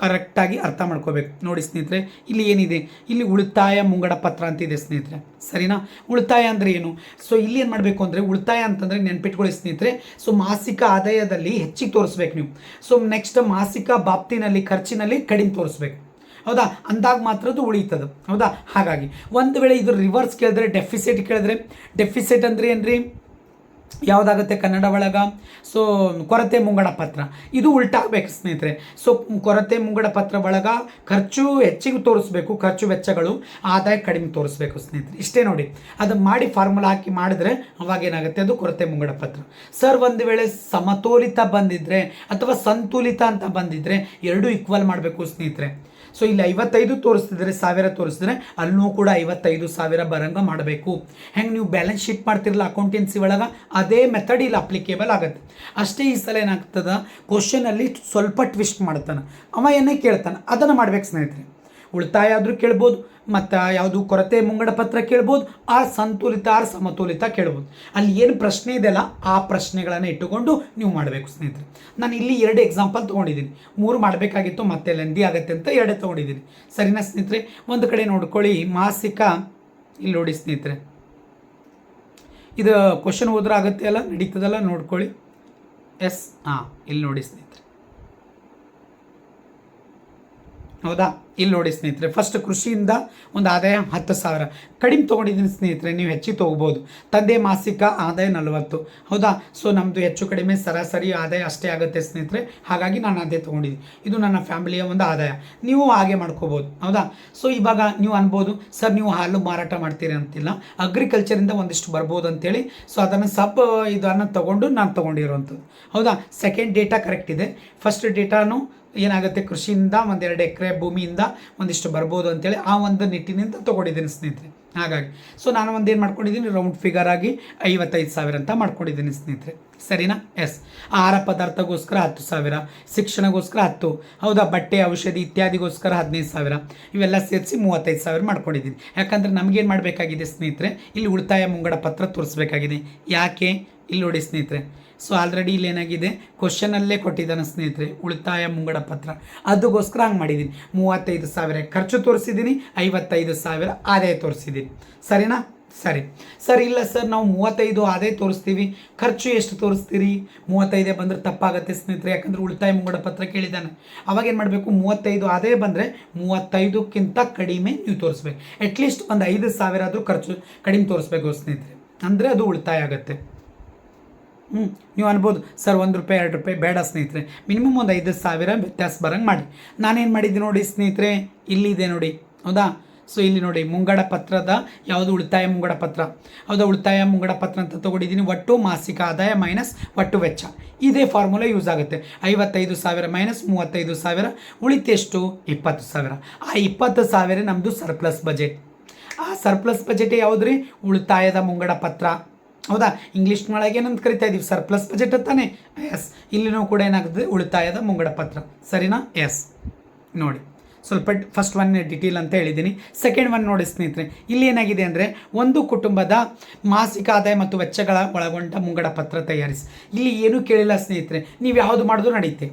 ಕರೆಕ್ಟಾಗಿ ಅರ್ಥ ಮಾಡ್ಕೋಬೇಕು. ನೋಡಿ ಸ್ನೇಹಿತರೆ, ಇಲ್ಲಿ ಏನಿದೆ, ಇಲ್ಲಿ ಉಳಿತಾಯ ಮುಂಗಡ ಪತ್ರ ಅಂತಿದೆ ಸ್ನೇಹಿತರೆ. ಸರಿನಾ? ಉಳಿತಾಯ ಅಂದರೆ ಏನು? ಸೊ ಇಲ್ಲಿ ಏನು ಮಾಡಬೇಕು ಅಂದರೆ, ಉಳಿತಾಯ ಅಂತಂದರೆ ನೆನ್ಪಿಟ್ಕೊಳ್ಳಿ ಸ್ನೇಹಿತರೆ. ಸೊ ಮಾಸಿಕ ಆದಾಯದಲ್ಲಿ ಹೆಚ್ಚಿಗೆ ತೋರಿಸ್ಬೇಕು ನೀವು. ಸೊ ನೆಕ್ಸ್ಟ್ ಮಾಸಿಕ ಬಾಪ್ತಿನಲ್ಲಿ ಖರ್ಚಿನಲ್ಲಿ ಕಡಿಮೆ ತೋರಿಸ್ಬೇಕು. ಹೌದಾ, ಅಂದಾಗ ಮಾತ್ರ ಅದು ಉಳಿತದೆ. ಹೌದಾ, ಹಾಗಾಗಿ ಒಂದು ವೇಳೆ ಇದು ರಿವರ್ಸ್ ಕೇಳಿದ್ರೆ, ಡೆಫಿಸಿಟ್ ಕೇಳಿದ್ರೆ, ಡೆಫಿಸಿಟ್ ಅಂದರೆ ಏನ್ರಿ, ಯಾವುದಾಗುತ್ತೆ ಕನ್ನಡ ಒಳಗೆ? ಸೊ ಕೊರತೆ ಮುಂಗಡ ಪತ್ರ. ಇದು ಉಲ್ಟಾಗಬೇಕು ಸ್ನೇಹಿತರೆ. ಸೊ ಕೊರತೆ ಮುಂಗಡ ಪತ್ರ ಒಳಗೆ ಖರ್ಚು ಹೆಚ್ಚಿಗೆ ತೋರಿಸ್ಬೇಕು, ಖರ್ಚು ವೆಚ್ಚಗಳು, ಆದಾಯ ಕಡಿಮೆ ತೋರಿಸ್ಬೇಕು ಸ್ನೇಹಿತರೆ. ಇಷ್ಟೇ ನೋಡಿ, ಅದು ಮಾಡಿ ಫಾರ್ಮುಲಾ ಹಾಕಿ ಮಾಡಿದ್ರೆ ಅವಾಗ ಏನಾಗುತ್ತೆ, ಅದು ಕೊರತೆ ಮುಂಗಡ ಪತ್ರ. ಸರ್ ಒಂದು ವೇಳೆ ಸಮತೋಲಿತ ಬಂದಿದ್ರೆ ಅಥವಾ ಸಂತುಲಿತ ಅಂತ ಬಂದಿದ್ರೆ ಎರಡೂ ಈಕ್ವಲ್ ಮಾಡಬೇಕು ಸ್ನೇಹಿತರೆ. ಸೊ ಇಲ್ಲಿ 55 ತೋರಿಸ್ತಿದ್ರೆ, 1000 ತೋರಿಸಿದ್ರೆ ಅಲ್ಲೂ ಕೂಡ 55,000 ಬರಂಗ ಮಾಡಬೇಕು. ಹೆಂಗೆ ನೀವು ಬ್ಯಾಲೆನ್ಸ್ ಶೀಟ್ ಮಾಡ್ತಿರಲ್ಲ ಅಕೌಂಟೆನ್ಸಿ ಒಳಗೆ, ಅದೇ ಮೆಥಡ್ ಇಲ್ಲಿ ಅಪ್ಲಿಕೇಬಲ್ ಆಗುತ್ತೆ. ಅಷ್ಟೇ ಈ ಸಲ ಏನಾಗ್ತದೆ, ಕ್ವಶನಲ್ಲಿ ಸ್ವಲ್ಪ ಟ್ವಿಸ್ಟ್ ಮಾಡ್ತಾನೆ, ಅವ ಏನೇ ಕೇಳ್ತಾನೆ ಅದನ್ನು ಮಾಡ್ಬೇಕು ಸ್ನೇಹಿತರೆ. ಉಳಿತಾಯ ಆದರೂ ಕೇಳ್ಬೋದು, ಮತ್ತು ಯಾವುದು ಕೊರತೆ ಮುಂಗಡ ಪತ್ರ ಕೇಳ್ಬೋದು, ಆ ಸಂತುಲಿತ ಆ ಸಮತೋಲಿತ ಕೇಳ್ಬೋದು. ಅಲ್ಲಿ ಏನು ಪ್ರಶ್ನೆ ಇದೆಯಲ್ಲ ಆ ಪ್ರಶ್ನೆಗಳನ್ನು ಇಟ್ಟುಕೊಂಡು ನೀವು ಮಾಡಬೇಕು ಸ್ನೇಹಿತರೆ. ನಾನು ಇಲ್ಲಿ 2 ಎಕ್ಸಾಂಪಲ್ ತೊಗೊಂಡಿದ್ದೀನಿ, 3 ಮಾಡಬೇಕಾಗಿತ್ತು ಮತ್ತೆ ಲೆಂದಿ ಆಗುತ್ತೆ ಅಂತ 2 ತೊಗೊಂಡಿದ್ದೀನಿ. ಸರಿನಾ ಸ್ನೇಹಿತರೆ? ಒಂದು ಕಡೆ ನೋಡ್ಕೊಳ್ಳಿ, ಮಾಸಿಕ, ಇಲ್ಲಿ ನೋಡಿ ಸ್ನೇಹಿತರೆ, ಇದು ಕ್ವಶನ್ ಹೋದ್ರೆ ಆಗುತ್ತೆ ಅಲ್ಲ, ನಡೀತದಲ್ಲ, ನೋಡ್ಕೊಳ್ಳಿ. ಎಸ್, ಇಲ್ಲಿ ನೋಡಿ ಸ್ನೇಹಿತರೆ. ಹೌದಾ, ಇಲ್ಲಿ ನೋಡಿ ಸ್ನೇಹಿತರೆ, ಫಸ್ಟ್ ಕೃಷಿಯಿಂದ ಒಂದು ಆದಾಯ 10,000 ಕಡಿಮೆ ತೊಗೊಂಡಿದ್ದೀನಿ ಸ್ನೇಹಿತರೆ. ನೀವು ಹೆಚ್ಚಿಗೆ ತೊಗೋಬೋದು. ತಂದೆ ಮಾಸಿಕ ಆದಾಯ 40. ಹೌದಾ, ಸೊ ನಮ್ಮದು ಹೆಚ್ಚು ಕಡಿಮೆ ಸರಾಸರಿ ಆದಾಯ ಅಷ್ಟೇ ಆಗುತ್ತೆ ಸ್ನೇಹಿತರೆ, ಹಾಗಾಗಿ ನಾನು ಅದೇ ತೊಗೊಂಡಿದ್ದೀನಿ. ಇದು ನನ್ನ ಫ್ಯಾಮಿಲಿಯ ಒಂದು ಆದಾಯ, ನೀವು ಹಾಗೆ ಮಾಡ್ಕೋಬೋದು. ಹೌದಾ, ಸೊ ಇವಾಗ ನೀವು ಅನ್ಬೋದು, ಸರ್ ನೀವು ಹಾಲು ಮಾರಾಟ ಮಾಡ್ತೀರಿ ಅಂತಿಲ್ಲ, ಅಗ್ರಿಕಲ್ಚರಿಂದ ಒಂದಿಷ್ಟು ಬರ್ಬೋದು ಅಂತೇಳಿ. ಸೊ ಅದನ್ನು ಇದನ್ನು ತೊಗೊಂಡು ನಾನು ತೊಗೊಂಡಿರೋವಂಥದ್ದು. ಹೌದಾ, ಸೆಕೆಂಡ್ ಡೇಟಾ ಕರೆಕ್ಟ್ ಇದೆ. ಫಸ್ಟ್ ಡೇಟಾನು ಏನಾಗುತ್ತೆ, ಕೃಷಿಯಿಂದ 1-2 ಎಕರೆ ಭೂಮಿಯಿಂದ ಒಂದಿಷ್ಟು ಬರ್ಬೋದು ಅಂತೇಳಿ ಆ ಒಂದು ನಿಟ್ಟಿನಿಂದ ತೊಗೊಂಡಿದ್ದೀನಿ ಸ್ನೇಹಿತರೆ. ಹಾಗಾಗಿ ಸೊ ನಾನು ಒಂದೇನು ಮಾಡ್ಕೊಂಡಿದ್ದೀನಿ, ರೌಂಡ್ ಫಿಗರ್ ಆಗಿ 55,000 ಅಂತ ಮಾಡ್ಕೊಂಡಿದ್ದೀನಿ ಸ್ನೇಹಿತರೆ. ಸರಿನಾ? ಎಸ್. ಆಹಾರ ಪದಾರ್ಥಗೋಸ್ಕರ 10,000, ಶಿಕ್ಷಣಗೋಸ್ಕರ 10, ಹೌದಾ, ಬಟ್ಟೆ ಔಷಧಿ ಇತ್ಯಾದಿಗೋಸ್ಕರ 15,000, ಇವೆಲ್ಲ ಸೇರಿಸಿ 35,000 ಮಾಡ್ಕೊಂಡಿದ್ದೀನಿ. ಯಾಕಂದರೆ ನಮಗೇನು ಮಾಡಬೇಕಾಗಿದೆ ಸ್ನೇಹಿತರೆ, ಇಲ್ಲಿ ಉಳಿತಾಯ ಮುಂಗಡ ಪತ್ರ ತೋರಿಸ್ಬೇಕಾಗಿದೆ. ಯಾಕೆ, ಇಲ್ಲಿ ನೋಡಿ ಸ್ನೇಹಿತರೆ. ಸೊ ಆಲ್ರೆಡಿ ಇಲ್ಲಿ ಏನಾಗಿದೆ, ಕ್ವಶನಲ್ಲೇ ಕೊಟ್ಟಿದ್ದಾನೆ ಸ್ನೇಹಿತರೆ, ಉಳಿತಾಯ ಮುಂಗಡ ಪತ್ರ, ಅದಕ್ಕೋಸ್ಕರ ಹಂಗೆ ಮಾಡಿದ್ದೀನಿ. 35,000 ಖರ್ಚು ತೋರಿಸಿದ್ದೀನಿ, 55,000 ಆದಾಯ ತೋರಿಸಿದ್ದೀನಿ. ಸರಿನಾ? ಸರಿ ಸರ್, ಇಲ್ಲ ಸರ್ ನಾವು 35 ಆದಾಯ ತೋರಿಸ್ತೀವಿ, ಖರ್ಚು ಎಷ್ಟು ತೋರಿಸ್ತೀರಿ? 35 ಬಂದರೆ ತಪ್ಪಾಗುತ್ತೆ ಸ್ನೇಹಿತರೆ, ಯಾಕಂದರೆ ಉಳಿತಾಯ ಮುಂಗಡ ಪತ್ರ ಕೇಳಿದ್ದಾನೆ. ಅವಾಗ ಏನು ಮಾಡಬೇಕು, 35 ಆದಾಯ ಬಂದರೆ 35ಕ್ಕಿಂತ ಕಡಿಮೆ ನೀವು ತೋರಿಸ್ಬೇಕು. ಅಟ್ಲೀಸ್ಟ್ ಒಂದು 5,000 ಆದರೂ ಖರ್ಚು ಕಡಿಮೆ ತೋರಿಸ್ಬೇಕು ಸ್ನೇಹಿತರೆ, ಅಂದರೆ ಅದು ಉಳಿತಾಯ ಆಗುತ್ತೆ. ನೀವು ಅನ್ಬೋದು, ಸರ್ ₹1 ₹2 ಬೇಡ ಸ್ನೇಹಿತರೆ, ಮಿನಿಮಮ್ ಒಂದು 5,000 ವ್ಯತ್ಯಾಸ ಬರಂಗೆ ಮಾಡಿ. ನಾನೇನು ಮಾಡಿದ್ದೀನಿ ನೋಡಿ ಸ್ನೇಹಿತರೆ, ಇಲ್ಲಿದೆ ನೋಡಿ. ಹೌದಾ, ಸೊ ಇಲ್ಲಿ ನೋಡಿ, ಮುಂಗಡ ಪತ್ರದ ಯಾವುದು, ಉಳಿತಾಯ ಮುಂಗಡ ಪತ್ರ. ಹೌದಾ, ಉಳಿತಾಯ ಮುಂಗಡ ಪತ್ರ ಅಂತ ತೊಗೊಂಡಿದ್ದೀನಿ. ಒಟ್ಟು ಮಾಸಿಕ ಆದಾಯ ಮೈನಸ್ ಒಟ್ಟು ವೆಚ್ಚ, ಇದೇ ಫಾರ್ಮುಲಾ ಯೂಸ್ ಆಗುತ್ತೆ. 55,000 ಮೈನಸ್ 35,000 ಉಳಿತೆಷ್ಟು 20,000. ಆ 20,000 ನಮ್ಮದು ಸರ್ಪ್ಲಸ್ ಬಜೆಟ್. ಆ ಸರ್ಪ್ಲಸ್ ಬಜೆಟ್ ಯಾವುದ್ರಿ, ಉಳಿತಾಯದ ಮುಂಗಡ ಪತ್ರ. ಹೌದಾ, ಇಂಗ್ಲೀಷ್ನೊಳಗೆ ಏನಂತ ಕರಿತಾ ಇದ್ದೀವಿ, ಸರ್ಪ್ಲಸ್ ಬಜೆಟ್ ಅಂತಾನೆ. ಎಸ್, ಇಲ್ಲಿನೂ ಕೂಡ ಏನಾಗ್ತದೆ, ಉಳಿತಾಯದ ಮುಂಗಡ ಪತ್ರ. ಸರಿನಾ? ಎಸ್. ನೋಡಿ, ಸ್ವಲ್ಪ ಫಸ್ಟ್ ಒನ್ ಡಿಟೇಲ್ ಅಂತ ಹೇಳಿದ್ದೀನಿ. ಸೆಕೆಂಡ್ ಒನ್ ನೋಡಿ ಸ್ನೇಹಿತರೆ, ಇಲ್ಲಿ ಏನಾಗಿದೆ ಅಂದರೆ, ಒಂದು ಕುಟುಂಬದ ಮಾಸಿಕ ಆದಾಯ ಮತ್ತು ವೆಚ್ಚಗಳ ಒಳಗೊಂಡ ಮುಂಗಡ ಪತ್ರ ತಯಾರಿಸಿ. ಇಲ್ಲಿ ಏನೂ ಕೇಳಿಲ್ಲ ಸ್ನೇಹಿತರೆ, ನೀವು ಯಾವುದು ಮಾಡಿದ್ರು ನಡೆಯುತ್ತೆ.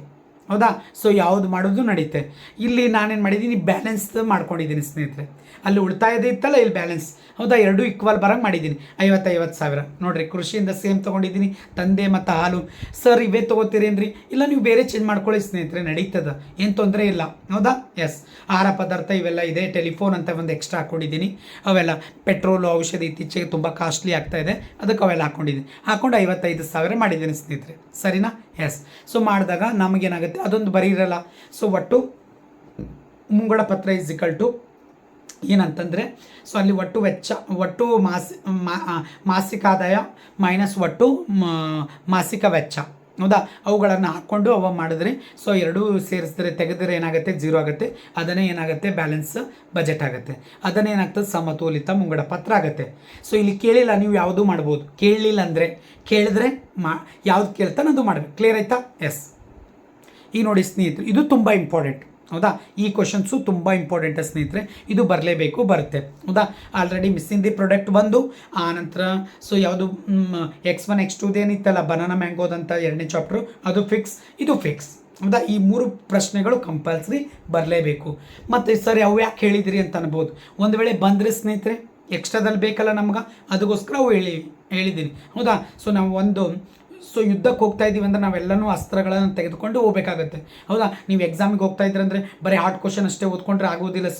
ಹೌದಾ. ಸೊ ಯಾವುದು ಮಾಡೋದು ನಡೀತೆ. ಇಲ್ಲಿ ನಾನೇನು ಮಾಡಿದ್ದೀನಿ, ಬ್ಯಾಲೆನ್ಸ್ ಮಾಡ್ಕೊಂಡಿದ್ದೀನಿ ಸ್ನೇಹಿತರೆ. ಅಲ್ಲಿ ಉಳಿತಾಯದ ಇತ್ತಲ್ಲ, ಇಲ್ಲಿ ಬ್ಯಾಲೆನ್ಸ್. ಹೌದಾ, ಎರಡು ಈಕ್ವಲ್ ಬರಂಗೆ ಮಾಡಿದ್ದೀನಿ. 50,000 ನೋಡಿರಿ, ಕೃಷಿಯಿಂದ ಸೇಮ್ ತೊಗೊಂಡಿದ್ದೀನಿ. ತಂದೆ ಮತ್ತು ಹಾಲು. ಸರ್ ಇವೇ ತೊಗೋತೀರೇನ್ರಿ? ಇಲ್ಲ, ನೀವು ಬೇರೆ ಚೇಂಜ್ ಮಾಡ್ಕೊಳ್ಳಿ ಸ್ನೇಹಿತರೆ, ನಡೀತದ, ಏನು ತೊಂದರೆ ಇಲ್ಲ. ಹೌದಾ. ಎಸ್, ಆಹಾರ ಪದಾರ್ಥ ಇವೆಲ್ಲ ಇದೆ. ಟೆಲಿಫೋನ್ ಅಂತ ಒಂದು ಎಕ್ಸ್ಟ್ರಾ ಹಾಕ್ಕೊಂಡಿದ್ದೀನಿ. ಅವೆಲ್ಲ ಪೆಟ್ರೋಲು, ಔಷಧಿ ಇತ್ತೀಚೆಗೆ ತುಂಬ ಕಾಸ್ಟ್ಲಿ ಆಗ್ತಾ ಇದೆ, ಅದಕ್ಕೆ ಅವೆಲ್ಲ ಹಾಕ್ಕೊಂಡು 55,000 ಮಾಡಿದ್ದೀನಿ ಸ್ನೇಹಿತರೆ. ಸರಿನಾ. ಎಸ್. ಸೊ ಮಾಡಿದಾಗ ನಮಗೇನಾಗುತ್ತೆ, ಅದೊಂದು ಬರೀ ಇರಲ್ಲ. ಸೊ ಒಟ್ಟು ಮುಂಗಡ ಪತ್ರ = ಏನಂತಂದರೆ, ಸೊ ಅಲ್ಲಿ ಒಟ್ಟು ವೆಚ್ಚ, ಒಟ್ಟು ಮಾಸಿಕ ಆದಾಯ ಮೈನಸ್ ಒಟ್ಟು ಮಾಸಿಕ ವೆಚ್ಚ. ಹೌದಾ, ಅವುಗಳನ್ನು ಹಾಕ್ಕೊಂಡು ಮಾಡಿದ್ರೆ, ಸೊ ಎರಡೂ ಸೇರಿಸಿದ್ರೆ ತೆಗೆದ್ರೆ ಏನಾಗುತ್ತೆ, 0 ಆಗುತ್ತೆ. ಅದನ್ನೇ ಏನಾಗುತ್ತೆ, ಬ್ಯಾಲೆನ್ಸ್ ಬಜೆಟ್ ಆಗುತ್ತೆ. ಅದನ್ನೇ ಏನಾಗ್ತದೆ, ಸಮತೋಲಿತ ಮುಂಗಡ ಪತ್ರ ಆಗುತ್ತೆ. ಸೊ ಇಲ್ಲಿ ಕೇಳಿಲ್ಲ, ನೀವು ಯಾವುದೂ ಮಾಡ್ಬೋದು. ಕೇಳಲಿಲ್ಲ ಅಂದರೆ, ಕೇಳಿದ್ರೆ ಯಾವ್ದು ಕೇಳ್ತಾನೆ ಅದು ಮಾಡಬೇಕು. ಕ್ಲಿಯರ್ ಆಯ್ತಾ. ಎಸ್. ಈಗ ನೋಡಿ ಸ್ನೇಹಿತರೆ, ಇದು ತುಂಬ ಇಂಪಾರ್ಟೆಂಟ್. ಹೌದಾ, ಈ ಕ್ವಶನ್ಸು ತುಂಬ ಇಂಪಾರ್ಟೆಂಟ್ ಸ್ನೇಹಿತರೆ. ಇದು ಬರಲೇಬೇಕು, ಬರುತ್ತೆ. ಹೌದಾ, ಆಲ್ರೆಡಿ ಮಿಸ್ಸಿಂಗ್ ದಿ ಪ್ರಾಡಕ್ಟ್ ಬಂದು ಆ ನಂತರ ಸೊ ಯಾವುದು X1 X2 ಏನಿತ್ತಲ್ಲ, ಬನಾನಾ ಮ್ಯಾಂಗೋದಂತ 2ನೇ ಚಾಪ್ಟ್ರು, ಅದು ಫಿಕ್ಸ್, ಇದು ಫಿಕ್ಸ್. ಹೌದಾ, ಈ 3 ಪ್ರಶ್ನೆಗಳು ಕಂಪಲ್ಸರಿ ಬರಲೇಬೇಕು. ಮತ್ತು ಸರ್ ಅವು ಯಾಕೆ ಹೇಳಿದಿರಿ ಅಂತ ಅನ್ಬೋದು. ಒಂದು ವೇಳೆ ಬಂದರೆ ಸ್ನೇಹಿತರೆ, ಎಕ್ಸ್ಟ್ರಾದಲ್ಲಿ ಬೇಕಲ್ಲ ನಮ್ಗೆ, ಅದಕ್ಕೋಸ್ಕರ ಅವು ಹೇಳಿದ್ದೀನಿ. ಹೌದಾ. ಸೊ ನಾವು ಯುದ್ಧಕ್ಕೆ ಹೋಗ್ತಾ ಇದ್ದೀವಿ ಅಂದರೆ ನಾವೆಲ್ಲನೂ ಅಸ್ತ್ರಗಳನ್ನು ತೆಗೆದುಕೊಂಡು ಹೋಗಬೇಕಾಗತ್ತೆ. ಹೌದಾ, ನೀವು ಎಕ್ಸಾಮಿಗೆ ಹೋಗ್ತಾ ಇದ್ರಂದರೆ ಬರೀ ಹಾರ್ಡ್ ಕ್ವಶನ್ ಅಷ್ಟೇ ಓದ್ಕೊಂಡ್ರೆ ಆಗೋದಿಲ್ಲ.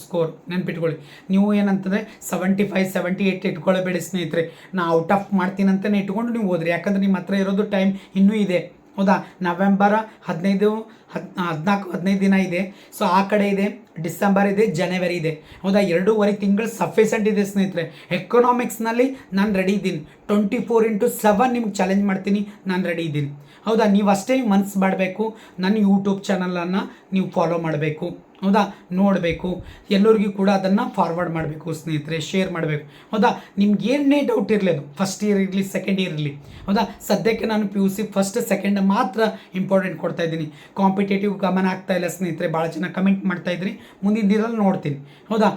ಸ್ಕೋರ್ ನೆನ್ಪಿಟ್ಕೊಳ್ಳಿ. ನೀವು ಏನಂತಂದರೆ 75 78 ಇಟ್ಕೊಳ್ಳಬೇಡಿ ಸ್ನೇಹಿತರೆ. ನಾ ಔಟ್ ಆಫ್ ಮಾಡ್ತೀನಂತಲೇ ಇಟ್ಕೊಂಡು ನೀವು ಓದ್ರಿ. ಯಾಕಂದರೆ ನಿಮ್ಮ ಹತ್ರ ಇರೋದು ಟೈಮ್ ಇನ್ನೂ ಇದೆ. ಹೌದಾ, ನವೆಂಬರ್ 14-15 ದಿನ ಇದೆ. ಸೊ ಆ ಕಡೆ ಇದೆ, ಡಿಸೆಂಬರ್ ಇದೆ, ಜನವರಿ ಇದೆ. ಹೌದಾ, 2.5 ತಿಂಗಳು ಸಫಿಸೆಂಟ್ ಇದೆ ಸ್ನೇಹಿತರೆ. ಎಕನಾಮಿಕ್ಸ್ನಲ್ಲಿ ನಾನು ರೆಡಿ ಇದ್ದೀನಿ. 24/7 ನಿಮ್ಗೆ ಚಾಲೆಂಜ್ ಮಾಡ್ತೀನಿ, ನಾನು ರೆಡಿ ಇದ್ದೀನಿ. ಹೌದಾ, ನೀವು ಅಷ್ಟೇ ಮನಸ್ಸು ಮಾಡಬೇಕು. ನನ್ನ ಯೂಟ್ಯೂಬ್ ಚಾನಲನ್ನು ನೀವು ಫಾಲೋ ಮಾಡಬೇಕು. ಹೌದಾ, ನೋಡಬೇಕು. ಎಲ್ಲರಿಗೂ ಕೂಡ ಅದನ್ನು ಫಾರ್ವರ್ಡ್ ಮಾಡಬೇಕು ಸ್ನೇಹಿತರೆ, ಶೇರ್ ಮಾಡಬೇಕು. ಹೌದಾ, ನಿಮ್ಗೆ ಏನೇ ಡೌಟ್ ಇರಲಿ, ಅದು ಫಸ್ಟ್ ಇಯರ್ ಇರಲಿ, ಸೆಕೆಂಡ್ ಇಯರ್ ಇರಲಿ. ಹೌದಾ, ಸದ್ಯಕ್ಕೆ ನಾನು PUC ಫಸ್ಟ್ ಸೆಕೆಂಡ್ ಮಾತ್ರ ಇಂಪಾರ್ಟೆಂಟ್ ಕೊಡ್ತಾ ಇದ್ದೀನಿ. ಕಾಂಪಿಟೇಟಿವ್ ಗಮನ ಆಗ್ತಾ ಇಲ್ಲ ಸ್ನೇಹಿತರೆ. ಭಾಳ ಜನ ಕಮೆಂಟ್ ಮಾಡ್ತಾ ಇದ್ರಿ, ಮುಂದಿನ ದಿನದಲ್ಲಿ ನೋಡ್ತೀನಿ. ಹೌದಾ,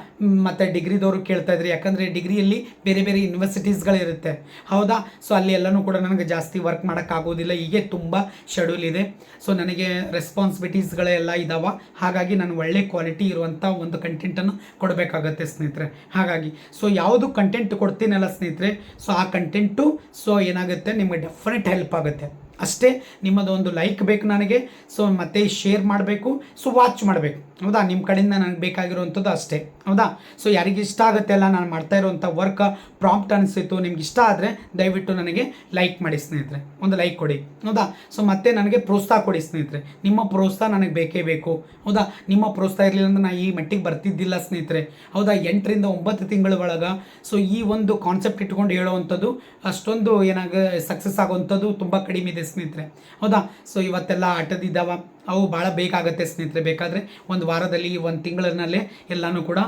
ಮತ್ತು ಡಿಗ್ರಿದವರು ಕೇಳ್ತಾ ಇದ್ರಿ, ಯಾಕಂದರೆ ಡಿಗ್ರಿಯಲ್ಲಿ ಬೇರೆ ಬೇರೆ ಯೂನಿವರ್ಸಿಟೀಸ್ಗಳಿರುತ್ತೆ. ಹೌದಾ, ಸೊ ಅಲ್ಲಿ ಎಲ್ಲನೂ ಕೂಡ ನನಗೆ ಜಾಸ್ತಿ ವರ್ಕ್ ಮಾಡೋಕ್ಕಾಗೋದಿಲ್ಲ. ಹೀಗೆ ತುಂಬ ಶೆಡ್ಯೂಲ್ ಇದೆ. ಸೊ ನನಗೆ ರೆಸ್ಪಾನ್ಸಿಬಿಲಿಟೀಸ್ಗಳೆಲ್ಲ ಇದ್ದಾವೆ. ಹಾಗಾಗಿ ನಾನು ಒಳ್ಳೆ ಕ್ವಾಲಿಟಿ ಇರುವಂಥ ಒಂದು ಕಂಟೆಂಟನ್ನು ಕೊಡಬೇಕಾಗತ್ತೆ ಸ್ನೇಹಿತರೆ. ಹಾಗಾಗಿ ಸೊ ಯಾವುದು ಕಂಟೆಂಟ್ ಕೊಡ್ತೀನಲ್ಲ ಸ್ನೇಹಿತರೆ, ಸೊ ಆ ಕಂಟೆಂಟು ಸೊ ಏನಾಗುತ್ತೆ, ನಿಮಗೆ ಡೆಫಿನೆಟ್ ಹೆಲ್ಪ್ ಆಗುತ್ತೆ. ಅಷ್ಟೇ. ನಿಮ್ಮದು ಒಂದು ಲೈಕ್ ಬೇಕು ನನಗೆ. ಸೊ ಮತ್ತೆ ಶೇರ್ ಮಾಡಬೇಕು, ಸೊ ವಾಚ್ ಮಾಡಬೇಕು. ಹೌದಾ, ನಿಮ್ಮ ಕಡೆಯಿಂದ ನನಗೆ ಬೇಕಾಗಿರುವಂಥದ್ದು ಅಷ್ಟೇ. ಹೌದಾ, ಸೊ ಯಾರಿಗೆ ಇಷ್ಟ ಆಗುತ್ತೆ ಅಲ್ಲ ನಾನು ಮಾಡ್ತಾ ಇರುವಂಥ ವರ್ಕ್, ಪ್ರಾಂಪ್ಟ್ ಅನಿಸಿತು, ನಿಮ್ಗೆ ಇಷ್ಟ ಆದರೆ ದಯವಿಟ್ಟು ನನಗೆ ಲೈಕ್ ಮಾಡಿ ಸ್ನೇಹಿತರೆ, ಒಂದು ಲೈಕ್ ಕೊಡಿ. ಹೌದಾ, ಸೊ ಮತ್ತೆ ನನಗೆ ಪ್ರೋತ್ಸಾಹ ಕೊಡಿ ಸ್ನೇಹಿತರೆ. ನಿಮ್ಮ ಪ್ರೋತ್ಸಾಹ ನನಗೆ ಬೇಕೇ ಬೇಕು. ಹೌದಾ, ನಿಮ್ಮ ಪ್ರೋತ್ಸಾಹ ಇರಲಿಲ್ಲ ಅಂದ್ರೆ ನಾನು ಈ ಮಟ್ಟಿಗೆ ಬರ್ತಿದ್ದಿಲ್ಲ ಸ್ನೇಹಿತರೆ. ಹೌದಾ, 8ರಿಂದ 9 ತಿಂಗಳ ಒಳಗೆ ಸೊ ಈ ಒಂದು ಕಾನ್ಸೆಪ್ಟ್ ಇಟ್ಕೊಂಡು ಹೇಳುವಂಥದ್ದು ಅಷ್ಟೊಂದು ಸಕ್ಸಸ್ ಆಗುವಂಥದ್ದು ತುಂಬ ಕಡಿಮೆ ಇದೆ ಸ್ನೇಹಿತರೆ. ಹೌದಾ, ಸೊ ಇವತ್ತೆಲ್ಲ ಆಟದಿದ್ದಾವ, ಅವು ಭಾಳ ಬೇಕಾಗುತ್ತೆ ಸ್ನೇಹಿತರೆ. ಬೇಕಾದರೆ ಒಂದು ವಾರದಲ್ಲಿ, ಒಂದು ತಿಂಗಳಿನಲ್ಲೇ ಎಲ್ಲನೂ ಕೂಡ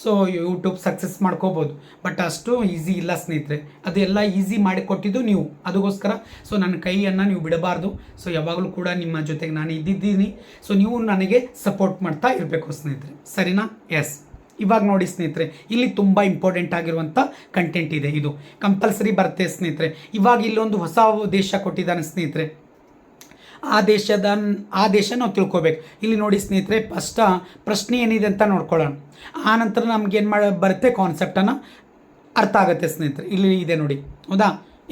ಸೊ ಯೂಟ್ಯೂಬ್ ಸಕ್ಸಸ್ ಮಾಡ್ಕೋಬೋದು. ಬಟ್ ಅಷ್ಟು ಈಸಿ ಇಲ್ಲ ಸ್ನೇಹಿತರೆ. ಅದೆಲ್ಲ ಈಸಿ ಮಾಡಿಕೊಟ್ಟಿದ್ದು ನೀವು. ಅದಕ್ಕೋಸ್ಕರ ಸೊ ನನ್ನ ಕೈಯನ್ನು ನೀವು ಬಿಡಬಾರ್ದು. ಸೊ ಯಾವಾಗಲೂ ಕೂಡ ನಿಮ್ಮ ಜೊತೆಗೆ ನಾನು ಇದ್ದಿದ್ದೀನಿ. ಸೊ ನೀವು ನನಗೆ ಸಪೋರ್ಟ್ ಮಾಡ್ತಾ ಇರಬೇಕು ಸ್ನೇಹಿತರೆ. ಸರಿನಾ. ಎಸ್. ಇವಾಗ ನೋಡಿ ಸ್ನೇಹಿತರೆ, ಇಲ್ಲಿ ತುಂಬ ಇಂಪಾರ್ಟೆಂಟ್ ಆಗಿರುವಂಥ ಕಂಟೆಂಟ್ ಇದೆ. ಇದು ಕಂಪಲ್ಸರಿ ಬರುತ್ತೆ ಸ್ನೇಹಿತರೆ. ಇವಾಗ ಇಲ್ಲೊಂದು ಹೊಸ ದೇಶ ಕೊಟ್ಟಿದ್ದಾನೆ ಸ್ನೇಹಿತರೆ. ಆ ದೇಶ ನಾವು ತಿಳ್ಕೊಬೇಕು. ಇಲ್ಲಿ ನೋಡಿ ಸ್ನೇಹಿತರೆ, ಪ್ರಶ್ನೆ ಏನಿದೆ ಅಂತ ನೋಡ್ಕೊಳ್ಳೋಣ. ಆ ನಂತರ ನಮ್ಗೇನು ಬರುತ್ತೆ, ಕಾನ್ಸೆಪ್ಟನ್ನು ಅರ್ಥ ಆಗುತ್ತೆ ಸ್ನೇಹಿತರೆ. ಇಲ್ಲಿ ಇದೆ ನೋಡಿ. ಹೌದಾ.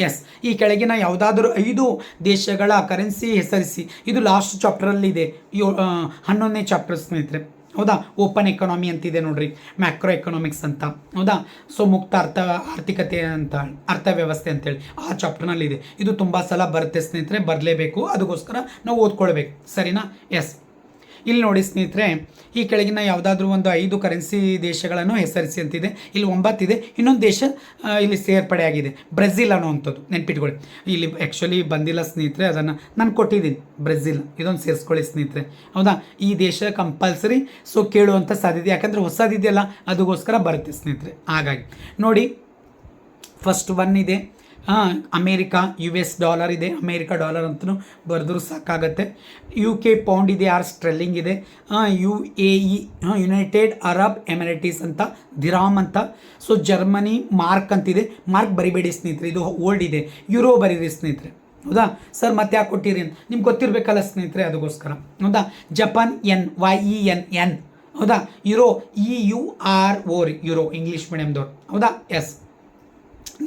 ಎಸ್. ಈ ಕೆಳಗಿನ ಯಾವುದಾದ್ರೂ 5 ದೇಶಗಳ ಕರೆನ್ಸಿ ಹೆಸರಿಸಿ. ಇದು ಲಾಸ್ಟ್ ಚಾಪ್ಟರಲ್ಲಿದೆ, 11ನೇ ಚಾಪ್ಟರ್ ಸ್ನೇಹಿತರೆ. ಹೌದಾ, ಓಪನ್ ಎಕಾನಮಿ ಅಂತಿದೆ ನೋಡ್ರಿ, ಮ್ಯಾಕ್ರೋ ಎಕನಾಮಿಕ್ಸ್ ಅಂತ. ಹೌದಾ, ಸೊ ಮುಕ್ತ ಆರ್ಥಿಕತೆ ಅಂತ, ಅರ್ಥವ್ಯವಸ್ಥೆ ಅಂತೇಳಿ ಆ ಚಾಪ್ಟರ್ನಲ್ಲಿದೆ. ಇದು ತುಂಬ ಸಲ ಬರುತ್ತೆ ಸ್ನೇಹಿತರೆ, ಬರಲೇಬೇಕು. ಅದಕ್ಕೋಸ್ಕರ ನಾವು ಓದ್ಕೊಳ್ಬೇಕು. ಸರಿನಾ. ಎಸ್. ಇಲ್ಲಿ ನೋಡಿ ಸ್ನೇಹಿತರೆ, ಈ ಕೆಳಗಿನ ಯಾವುದಾದ್ರೂ ಒಂದು 5 ಕರೆನ್ಸಿ ದೇಶಗಳನ್ನು ಹೆಸರಿಸಿ ಅಂತಿದೆ. ಇಲ್ಲಿ 9 ಇದೆ. ಇನ್ನೊಂದು ದೇಶ ಇಲ್ಲಿ ಸೇರ್ಪಡೆಯಾಗಿದೆ, ಬ್ರೆಜಿಲ್ ಅನ್ನೋವಂಥದ್ದು. ನೆನ್ಪಿಟ್ಕೊಳ್ಳಿ. ಇಲ್ಲಿ ಆ್ಯಕ್ಚುಲಿ ಬಂದಿಲ್ಲ ಸ್ನೇಹಿತರೆ, ಅದನ್ನು ನಾನು ಕೊಟ್ಟಿದ್ದೀನಿ, ಬ್ರೆಜಿಲ್. ಇದೊಂದು ಸೇರಿಸ್ಕೊಳ್ಳಿ ಸ್ನೇಹಿತರೆ. ಹೌದಾ, ಈ ದೇಶ ಕಂಪಲ್ಸರಿ ಸೊ ಕೇಳುವಂಥ ಸಾಧ್ಯತೆ, ಯಾಕಂದರೆ ಹೊಸದಿದೆಯಲ್ಲ, ಅದಕ್ಕೋಸ್ಕರ ಬರುತ್ತೆ ಸ್ನೇಹಿತರೆ. ಹಾಗಾಗಿ ನೋಡಿ, ಫಸ್ಟ್ 1 ಇದೆ ಅಮೇರಿಕಾ, US ಡಾಲರ್ ಇದೆ. ಅಮೇರಿಕಾ ಡಾಲರ್ ಅಂತಲೂ ಬರೆದ್ರೂ ಸಾಕಾಗತ್ತೆ. UK ಪೌಂಡ್ ಇದೆ, ಸ್ಟೆರ್ಲಿಂಗ್ ಇದೆ. UAE ಯುನೈಟೆಡ್ ಅರಬ್ ಎಮಿರೇಟೀಸ್ ಅಂತ, ದಿರಾಮ್ ಅಂತ. ಸೊ ಜರ್ಮನಿ ಮಾರ್ಕ್ ಅಂತಿದೆ. ಮಾರ್ಕ್ ಬರಿಬೇಡಿ ಸ್ನೇಹಿತರೆ, ಇದು ಓಲ್ಡ್ ಇದೆ. ಯುರೋ ಬರೀರಿ ಸ್ನೇಹಿತರೆ. ಹೌದಾ ಸರ್ ಮತ್ತೆ ಯಾಕೆ ಕೊಟ್ಟಿರಿ ಅಂತ ನಿಮ್ಗೆ ಗೊತ್ತಿರಬೇಕಲ್ಲ ಸ್ನೇಹಿತರೆ, ಅದಕ್ಕೋಸ್ಕರ. ಹೌದಾ ಜಪಾನ್ YEN ಹೌದಾ ಯುರೋ EURO ಯುರೋ ಇಂಗ್ಲೀಷ್ ಮೀಡಿಯಮ್ದವ್ರು. ಹೌದಾ ಎಸ್.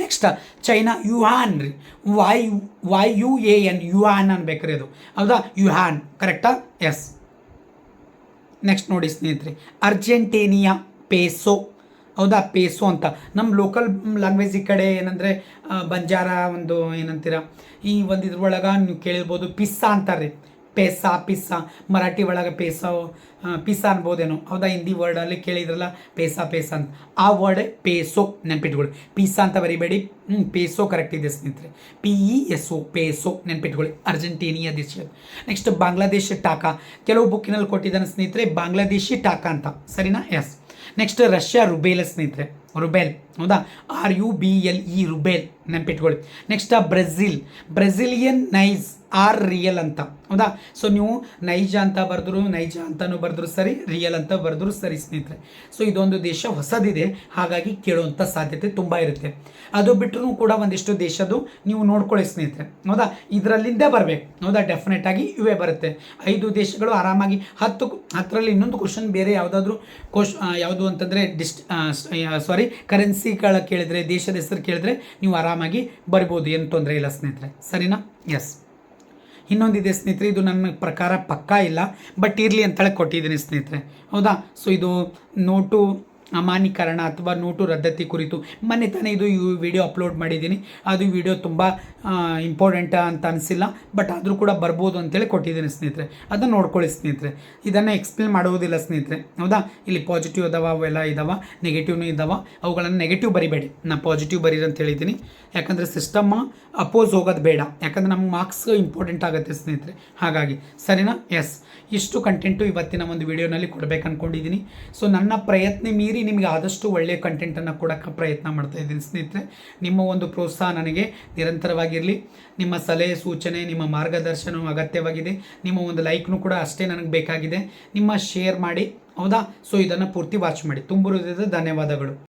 ನೆಕ್ಸ್ಟ್ ಚೈನಾ ಯುಹಾನ್ ರೀ, YUAN ಯುಹಾನ್ ಅನ್ಬೇಕ್ರಿ ಅದು. ಹೌದಾ ಯುಹಾನ್ ಕರೆಕ್ಟಾ? ಎಸ್. ನೆಕ್ಸ್ಟ್ ನೋಡಿ ಸ್ನೇಹಿತರೆ, ಅರ್ಜೆಂಟೇನಿಯಾ ಪೇಸೋ. ಹೌದಾ ಪೇಸೋ ಅಂತ ನಮ್ಮ ಲೋಕಲ್ ಲ್ಯಾಂಗ್ವೇಜ್ ಈ ಕಡೆ ಏನಂದರೆ ಬಂಜಾರ ಒಂದು ಏನಂತೀರ ಈ ಒಂದು ಇದ್ರೊಳಗೆ ನೀವು ಕೇಳಿರ್ಬೋದು ಪಿಸ್ಸಾ ಅಂತಾರೆ ರೀ. ಪಿಸ್ಸಾ ಮರಾಠಿ ಒಳಗೆ ಪಿಸ್ಸಾ ಅನ್ಬೋದೇನೋ. ಹೌದಾ ಹಿಂದಿ ವರ್ಡಲ್ಲಿ ಕೇಳಿದ್ರಲ್ಲ ಪೇಸಾ ಅಂತ, ಆ ವರ್ಡ್ ಪೇಸೋ ನೆನ್ಪಿಟ್ಕೊಳ್ಳಿ. ಪಿಸ್ಸಾ ಅಂತ ಬರಿಬೇಡಿ, ಪೇಸೋ ಕರೆಕ್ಟ್ ಇದೆ ಸ್ನೇಹಿತರೆ. PESO ಪೇಸೋ ನೆನ್ಪಿಟ್ಕೊಳ್ಳಿ, ಅರ್ಜೆಂಟೀನಿಯಾ ದೇಶ. ನೆಕ್ಸ್ಟ್ ಬಾಂಗ್ಲಾದೇಶ ಟಾಕಾ, ಕೆಲವು ಬುಕ್ಕಿನಲ್ಲಿ ಕೊಟ್ಟಿದ್ದಾನೆ ಸ್ನೇಹಿತರೆ ಬಾಂಗ್ಲಾದೇಶಿ ಟಾಕಾ ಅಂತ, ಸರಿನಾ? ಎಸ್. ನೆಕ್ಸ್ಟ್ ರಷ್ಯಾ ರುಬೇಲ್ ಸ್ನೇಹಿತರೆ, ರುಬೇಲ್. ಹೌದಾ RUBLE ರುಬೇಲ್ ನೆನ್ಪಿಟ್ಕೊಳ್ಳಿ. ನೆಕ್ಸ್ಟ್ ಬ್ರೆಜಿಲಿಯನ್ ನೈಜ್ ರಿಯಲ್ ಅಂತ. ಹೌದಾ ಸೊ ನೀವು ನೈಜ ಅಂತ ಬರೆದ್ರು, ನೈಜ ಅಂತಲೂ ಬರೆದ್ರು ಸರಿ, ರಿಯಲ್ ಅಂತ ಬರೆದ್ರು ಸರಿ ಸ್ನೇಹಿತರೆ. ಸೊ ಇದೊಂದು ದೇಶ ಹೊಸದಿದೆ, ಹಾಗಾಗಿ ಕೇಳುವಂಥ ಸಾಧ್ಯತೆ ತುಂಬ ಇರುತ್ತೆ. ಅದು ಬಿಟ್ಟರು ಕೂಡ ಒಂದಿಷ್ಟು ದೇಶದ್ದು ನೀವು ನೋಡ್ಕೊಳ್ಳಿ ಸ್ನೇಹಿತರೆ. ಹೌದಾ ಇದರಲ್ಲಿಂದೇ ಬರಬೇಕು. ಹೌದಾ ಡೆಫಿನೆಟ್ ಆಗಿ ಇವೇ ಬರುತ್ತೆ. 5 ದೇಶಗಳು ಆರಾಮಾಗಿ 10ರಲ್ಲಿ ಇನ್ನೊಂದು ಕ್ವಶನ್ ಬೇರೆ ಯಾವುದಾದ್ರೂ ಯಾವುದು ಅಂತಂದರೆ ಕರೆನ್ಸಿಗಳ ಕೇಳಿದರೆ, ದೇಶದ ಹೆಸರು ಕೇಳಿದ್ರೆ ನೀವು ಆರಾಮಾಗಿ ಬರ್ಬೋದು, ಏನು ತೊಂದರೆ ಇಲ್ಲ ಸ್ನೇಹಿತರೆ, ಸರಿನಾ? ಎಸ್. ಇನ್ನೊಂದಿದೆ ಸ್ನೇಹಿತರೆ, ಇದು ನನ್ನ ಪ್ರಕಾರ ಪಕ್ಕಾ ಇಲ್ಲ, ಬಟ್ ಇರಲಿ ಅಂತೇಳಿ ಕೊಟ್ಟಿದ್ದೀನಿ ಸ್ನೇಹಿತರೆ. ಹೌದಾ ಸೊ ಇದು ನೋಟು ಅಮಾನ್ಯೀಕರಣ ಅಥವಾ ನೋಟು ರದ್ದತಿ ಕುರಿತು ಮೊನ್ನೆ ತಾನೇ ಇದು ವಿಡಿಯೋ ಅಪ್ಲೋಡ್ ಮಾಡಿದ್ದೀನಿ. ಅದು ವಿಡಿಯೋ ತುಂಬ ಇಂಪಾರ್ಟೆಂಟ್ ಅಂತ ಅನಿಸಿಲ್ಲ, ಬಟ್ ಆದರೂ ಕೂಡ ಬರ್ಬೋದು ಅಂತೇಳಿ ಕೊಟ್ಟಿದ್ದೀನಿ ಸ್ನೇಹಿತರೆ. ಅದನ್ನು ನೋಡ್ಕೊಳ್ಳಿ ಸ್ನೇಹಿತರೆ. ಇದನ್ನು ಎಕ್ಸ್ಪ್ಲೇನ್ ಮಾಡುವುದಿಲ್ಲ ಸ್ನೇಹಿತರೆ. ಹೌದಾ ಇಲ್ಲಿ ಪಾಸಿಟಿವ್ ಇದಾವೆ, ಅವೆಲ್ಲ ಇದಾವೆ, ನೆಗೆಟಿವ್ನೂ ಇದ್ದಾವೆ. ಅವುಗಳನ್ನು ನೆಗೆಟಿವ್ ಬರಿಬೇಡಿ, ನಾನು ಪಾಸಿಟಿವ್ ಬರೀರಿ ಅಂತ ಹೇಳಿದ್ದೀನಿ. ಯಾಕಂದರೆ ಸಿಸ್ಟಮ್ ಅಪೋಸ್ ಹೋಗೋದು ಬೇಡ, ಯಾಕಂದರೆ ನಮ್ಗೆ ಮಾರ್ಕ್ಸ್ ಇಂಪಾರ್ಟೆಂಟ್ ಆಗುತ್ತೆ ಸ್ನೇಹಿತರೆ, ಹಾಗಾಗಿ ಸರಿನಾ? ಎಸ್. ಇಷ್ಟು ಕಂಟೆಂಟು ಇವತ್ತಿನ ಒಂದು ವಿಡಿಯೋನಲ್ಲಿ ಕೊಡಬೇಕು ಅಂದ್ಕೊಂಡಿದ್ದೀನಿ. ಸೊ ನನ್ನ ಪ್ರಯತ್ನ ಮೀರಿ ನಿಮಗೆ ಆದಷ್ಟು ಒಳ್ಳೆಯ ಕಂಟೆಂಟನ್ನು ಕೊಡೋಕ್ಕೆ ಪ್ರಯತ್ನ ಮಾಡ್ತಾ ಇದ್ದೀನಿ ಸ್ನೇಹಿತರೆ. ನಿಮ್ಮ ಒಂದು ಪ್ರೋತ್ಸಾಹ ನನಗೆ ನಿರಂತರವಾಗಿರಲಿ. ನಿಮ್ಮ ಸಲಹೆ ಸೂಚನೆ, ನಿಮ್ಮ ಮಾರ್ಗದರ್ಶನ ಅಗತ್ಯವಾಗಿದೆ. ನಿಮ್ಮ ಒಂದು ಲೈಕ್ನು ಕೂಡ ಅಷ್ಟೇ ನನಗೆ ಬೇಕಾಗಿದೆ. ನಿಮ್ಮ ಶೇರ್ ಮಾಡಿ. ಹೌದಾ ಸೊ ಇದನ್ನು ಪೂರ್ತಿ ವಾಚ್ ಮಾಡಿ. ತುಂಬ ಹೃದಯದ ಧನ್ಯವಾದಗಳು.